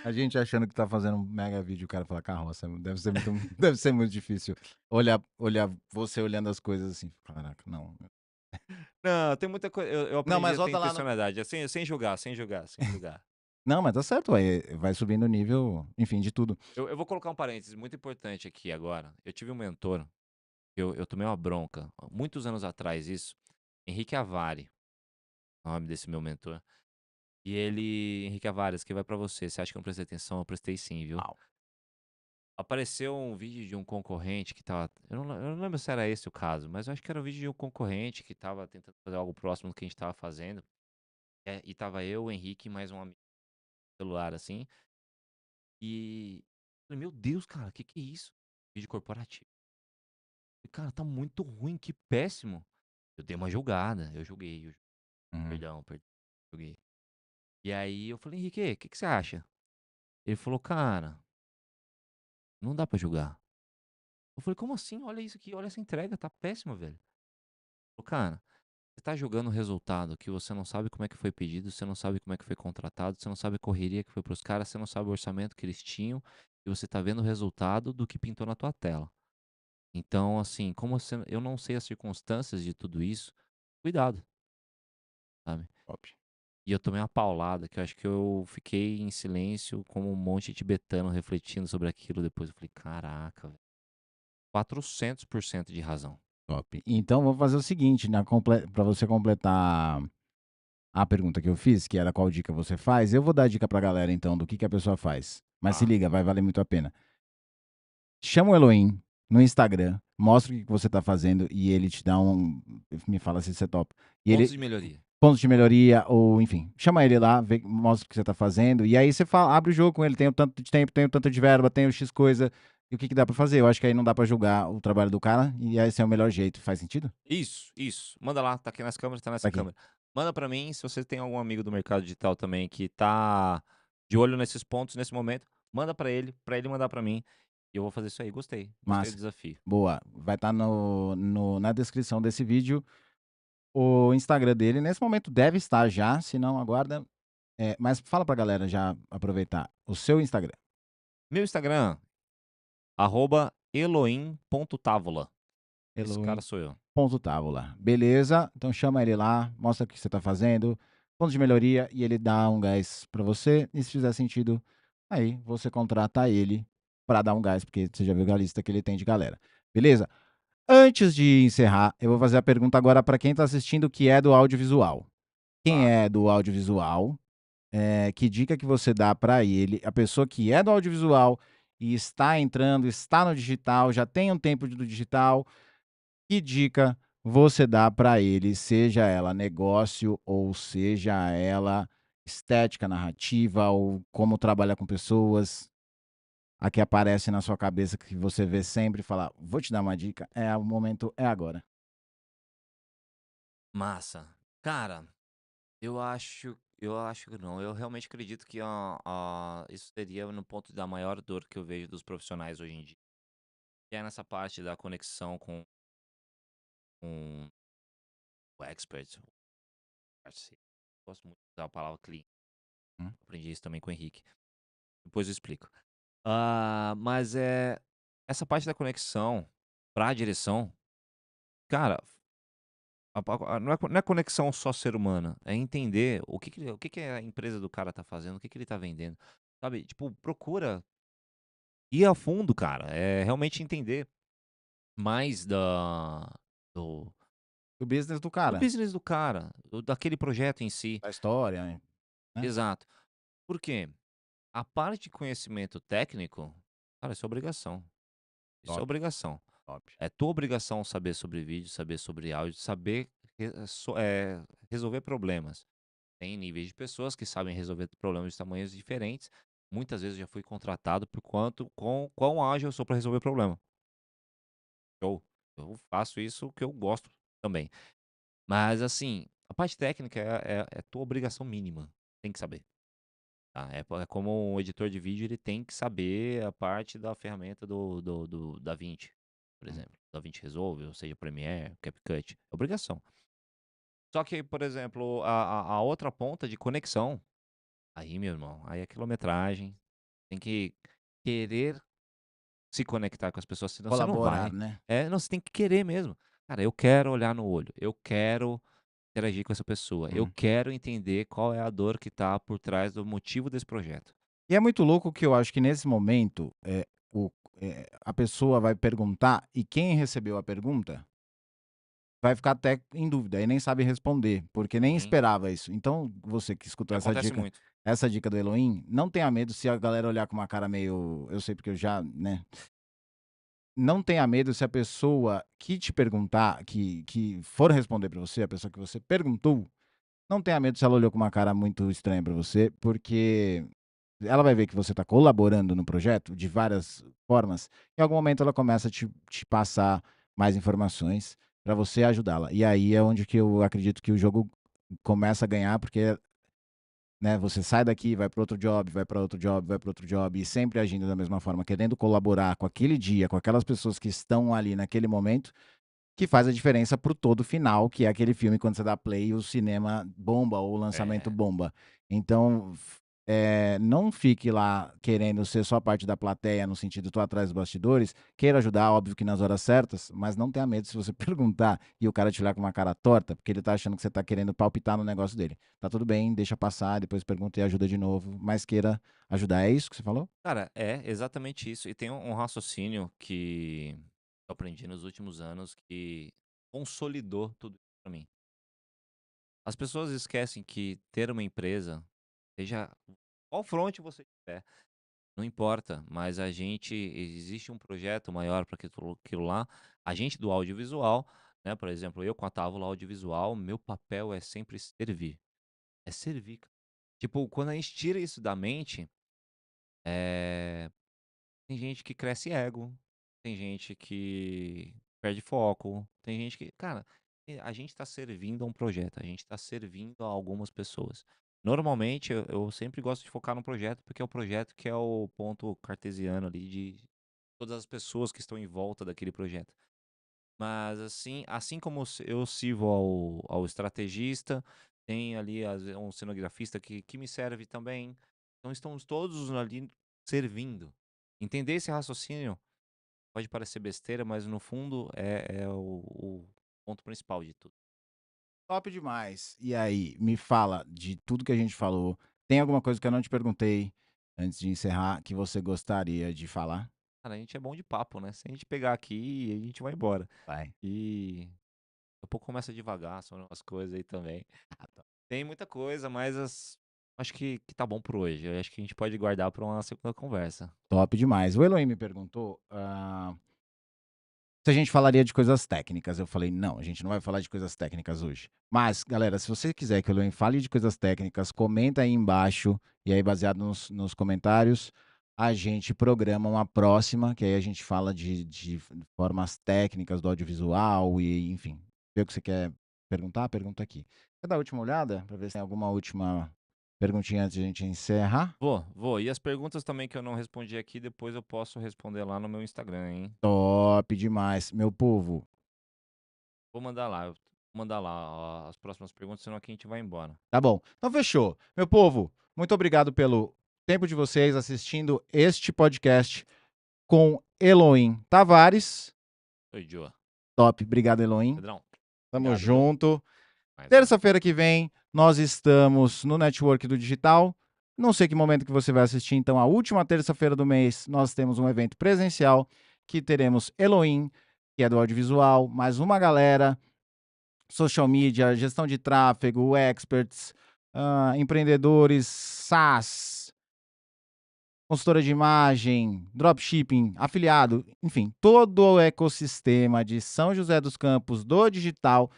a gente achando que tá fazendo um mega vídeo, o cara fala carroça, deve ser muito deve ser muito difícil olhar você olhando as coisas assim, caraca, não. Não, tem muita coisa eu Não, aprendi mas a ter volta lá no intencionalidade, assim, sem julgar, sem julgar, sem julgar. não, mas tá certo, vai subindo o nível, enfim, de tudo. Eu vou colocar um parênteses muito importante aqui agora. Eu tive um mentor, eu tomei uma bronca, há muitos anos atrás isso, Henrique Avari, o nome desse meu mentor. E ele: "Henrique Avares, que vai pra você. Você acha que eu não prestei atenção? Eu prestei sim, viu". Uau. Apareceu um vídeo de um concorrente que estava eu não lembro se era esse o caso, mas eu acho que era um vídeo de um concorrente que estava tentando fazer algo próximo do que a gente estava fazendo, e estava eu, o Henrique e mais um amigo no celular, assim, e falei: "Meu Deus, cara, que é isso?". Vídeo corporativo. Falei: "Cara, tá muito ruim, que péssimo". Eu dei uma julgada, eu julguei, Uhum. perdão, julguei. E aí eu falei: "Henrique, que você acha?". Ele falou: "Cara, não dá pra julgar". Eu falei: "Como assim? Olha isso aqui, olha essa entrega, tá péssima, velho". Ele falou: "Cara, você tá jogando o resultado que você não sabe como é que foi pedido, você não sabe como é que foi contratado, você não sabe a correria que foi para os caras, você não sabe o orçamento que eles tinham, e você tá vendo o resultado do que pintou na tua tela. Então, assim, como você eu não sei as circunstâncias de tudo isso, cuidado", sabe. Top. E eu tomei uma paulada que eu acho que eu fiquei em silêncio como um monte tibetano refletindo sobre aquilo depois. Eu falei: "Caraca, velho, 400% de razão". Top. Então vamos fazer o seguinte, para você completar a pergunta que eu fiz, que era qual dica você faz, eu vou dar a dica pra galera então do que a pessoa faz. Mas se Ah, liga, vai valer muito a pena. Chama o Elohim no Instagram, mostra o que você tá fazendo e ele te dá me fala se você topa. E pontos ele de melhoria. pontos de melhoria ou enfim, chama ele lá, vê, mostra o que você tá fazendo e aí você fala, abre o jogo com ele, tenho tanto de tempo, tenho tanto de verba, tenho X coisa, e o que dá pra fazer? Eu acho que aí não dá pra julgar o trabalho do cara e esse é o melhor jeito. Faz sentido? Isso. Manda lá, tá aqui nas câmeras, tá Tá nessa aqui. câmera. Manda pra mim, se você tem algum amigo do mercado digital também que tá de olho nesses pontos nesse momento, manda pra ele mandar pra mim, e eu vou fazer isso aí. Gostei do Massa. desafio. Boa. Vai estar na descrição desse vídeo o Instagram dele. Nesse momento deve estar já, se não aguarda. Mas fala pra galera já aproveitar. O seu Instagram. Meu Instagram, @elohim.távola. Esse cara sou eu. Elohim.távola. Beleza? Então chama ele lá, mostra o que você está fazendo, pontos de melhoria e ele dá um gás pra você. E se fizer sentido, aí você contrata ele pra dar um gás, porque você já viu a lista que ele tem de galera. Beleza? Antes de encerrar, eu vou fazer a pergunta agora para quem está assistindo que é do audiovisual. Quem Tá. é do audiovisual, que dica que você dá para ele, a pessoa que é do audiovisual e está entrando, está no digital, já tem um tempo do digital, que dica você dá para ele, seja ela negócio ou seja ela estética, narrativa ou como trabalhar com pessoas? A que aparece na sua cabeça que você vê sempre e fala: "Vou te dar uma dica, o momento é agora". Massa. Cara, eu acho que não. Eu realmente acredito que, isso seria no ponto da maior dor que eu vejo dos profissionais hoje em dia, que é nessa parte da conexão com o expert, o parceiro. Gosto muito de usar a palavra cliente, Hum. aprendi isso também com o Henrique, depois eu explico. Mas, essa parte da conexão pra direção, cara, não é conexão só ser humana, é entender o que que a empresa do cara tá fazendo, o que que ele tá vendendo, sabe, tipo, procura ir a fundo, cara, realmente entender mais do Do business do do cara, business do cara, daquele projeto em si. da história, né. Exato. Por quê? A parte de conhecimento técnico, cara, isso é obrigação. Isso é Top, obrigação. top. É tua obrigação saber sobre vídeo, saber sobre áudio, saber resolver problemas. Tem níveis de pessoas que sabem resolver problemas de tamanhos diferentes. Muitas vezes eu já fui contratado por quão ágil eu sou para resolver problema. Show. Eu faço isso que eu gosto também. Mas assim, a parte técnica é tua obrigação mínima. Tem que saber. Tá? É como um editor de vídeo, ele tem que saber a parte da ferramenta do DaVinci, por Hum. exemplo. DaVinci Resolve, ou seja, Premiere, CapCut. É obrigação. Só que, por exemplo, a outra ponta de conexão, aí, meu irmão, aí é quilometragem. Tem que querer se conectar com as pessoas, senão você não Colaborar, vai. né? Não, você tem que querer mesmo. Cara, eu quero olhar no olho, eu quero interagir com essa pessoa, eu Hum. quero entender qual é a dor que tá por trás do motivo desse projeto. E é muito louco que eu acho que nesse momento, o a pessoa vai perguntar e quem recebeu a pergunta vai ficar até em dúvida e nem sabe responder, porque nem Sim, esperava isso. Então, você que escutou e acontece muito. essa dica do Elohim, não tenha medo se a galera olhar com uma cara meio eu sei porque eu já, né, não tenha medo se a pessoa que te perguntar, que for responder pra você, a pessoa que você perguntou, não tenha medo se ela olhou com uma cara muito estranha pra você, porque ela vai ver que você está colaborando no projeto de várias formas, em algum momento ela começa a te passar mais informações para você ajudá-la. E aí é onde que eu acredito que o jogo começa a ganhar, porque, né, você sai daqui, vai para outro job, vai para outro job, vai para outro job, e sempre agindo da mesma forma, querendo colaborar com aquele dia, com aquelas pessoas que estão ali naquele momento, que faz a diferença para o todo final, que é aquele filme quando você dá play e o cinema bomba ou o lançamento É, bomba. Então, não fique lá querendo ser só parte da plateia, no sentido, tô atrás dos bastidores, queira ajudar, óbvio que nas horas certas, mas não tenha medo se você perguntar e o cara te olhar com uma cara torta, porque ele tá achando que você tá querendo palpitar no negócio dele. Tá tudo bem, deixa passar, depois pergunta e ajuda de novo, mas queira ajudar. É isso que você falou? cara, é exatamente isso. E tem um raciocínio que eu aprendi nos últimos anos que consolidou tudo isso pra mim. As pessoas esquecem que ter uma empresa, seja qual front você tiver, não importa, mas a gente existe um projeto maior para aquilo lá. A gente do audiovisual, né, por exemplo, eu com a Távola Audiovisual, meu papel é sempre servir. É servir, cara. Tipo, quando a gente tira isso da mente, eh, tem gente que cresce ego, tem gente que perde foco, tem gente que cara, a gente tá servindo a um projeto, a gente tá servindo a algumas pessoas. Normalmente, eu sempre gosto de focar no projeto, porque é o projeto que é o ponto cartesiano ali de todas as pessoas que estão em volta daquele projeto. Mas assim como eu sirvo ao estrategista, tem ali um cenografista que me serve também. Então estamos todos ali servindo. Entender esse raciocínio pode parecer besteira, mas no fundo é o ponto principal de tudo. Top demais. E aí, me fala de tudo que a gente falou. Tem alguma coisa que eu não te perguntei antes de encerrar que você gostaria de falar? Cara, a gente é bom de papo, né? Se a gente pegar aqui, a gente vai embora. Vai. E daqui a pouco começa devagar sobre umas coisas aí também. Ah, tá. Tem muita coisa, mas acho que tá bom por hoje. Eu acho que a gente pode guardar para uma segunda conversa. Top demais. O Elohim me perguntou, se a gente falaria de coisas técnicas. Eu falei: "Não, a gente não vai falar de coisas técnicas hoje". Mas, galera, se você quiser que o Elohim fale de coisas técnicas, comenta aí embaixo, e aí baseado nos comentários, a gente programa uma próxima, que aí a gente fala de formas técnicas do audiovisual e, enfim. Vê o que você quer perguntar, pergunta aqui. Quer dar a última olhada para ver se tem alguma última perguntinha antes de a gente encerrar? Vou. E as perguntas também que eu não respondi aqui, depois eu posso responder lá no meu Instagram, hein? Top demais. Meu povo, Vou mandar lá ó, as próximas perguntas, senão aqui a gente vai embora. tá bom. Então fechou. Meu povo, muito obrigado pelo tempo de vocês assistindo este podcast com Elohim Tavares. Oi, Joa. Top. Obrigado, Elohim. Pedrão, Tamo obrigado, viu? junto. Mais uma. Terça-feira que vem, nós estamos no Network do Digital. Não sei que momento que você vai assistir, então, a última terça-feira do mês, nós temos um evento presencial que teremos Elohim, que é do audiovisual, mais uma galera, social media, gestão de tráfego, experts, empreendedores, SaaS, consultora de imagem, dropshipping, afiliado, enfim, todo o ecossistema de São José dos Campos do digital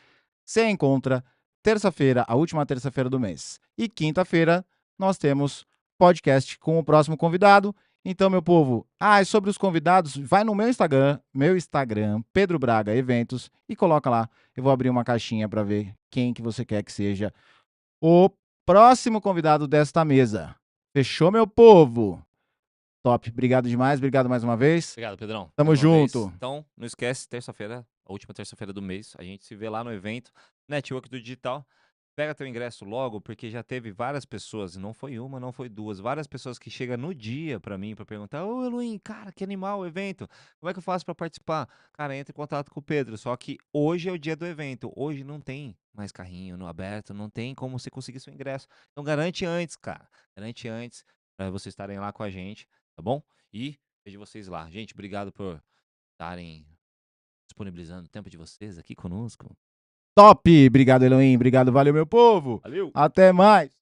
se encontra terça-feira, a última terça-feira do mês. E quinta-feira nós temos podcast com o próximo convidado. Então, meu povo, e sobre os convidados, vai no meu Instagram, Pedro Braga Eventos, e coloca lá. Eu vou abrir uma caixinha para ver quem que você quer que seja o próximo convidado desta mesa. Fechou, meu povo? Top. Obrigado demais. Obrigado mais uma vez. Obrigado, Pedrão. Tamo Mais uma vez. junto. Então, não esquece, terça-feira, a última terça-feira do mês, a gente se vê lá no evento Network do Digital. Pega teu ingresso logo, porque já teve várias pessoas, não foi uma, não foi duas, várias pessoas que chegam no dia pra mim pra perguntar: Ô, Eloy, cara, que animal o evento. Como é que eu faço pra participar? Cara, entra em contato com o Pedro. Só que hoje é o dia do evento. Hoje não tem mais carrinho no aberto, não tem como você conseguir seu ingresso. Então garante antes, cara. Garante antes pra vocês estarem lá com a gente, tá bom? E vejo vocês lá. Gente, obrigado por estarem disponibilizando o tempo de vocês aqui conosco. Top. Obrigado, Elohim. Obrigado. Valeu, meu povo. Valeu! Até mais.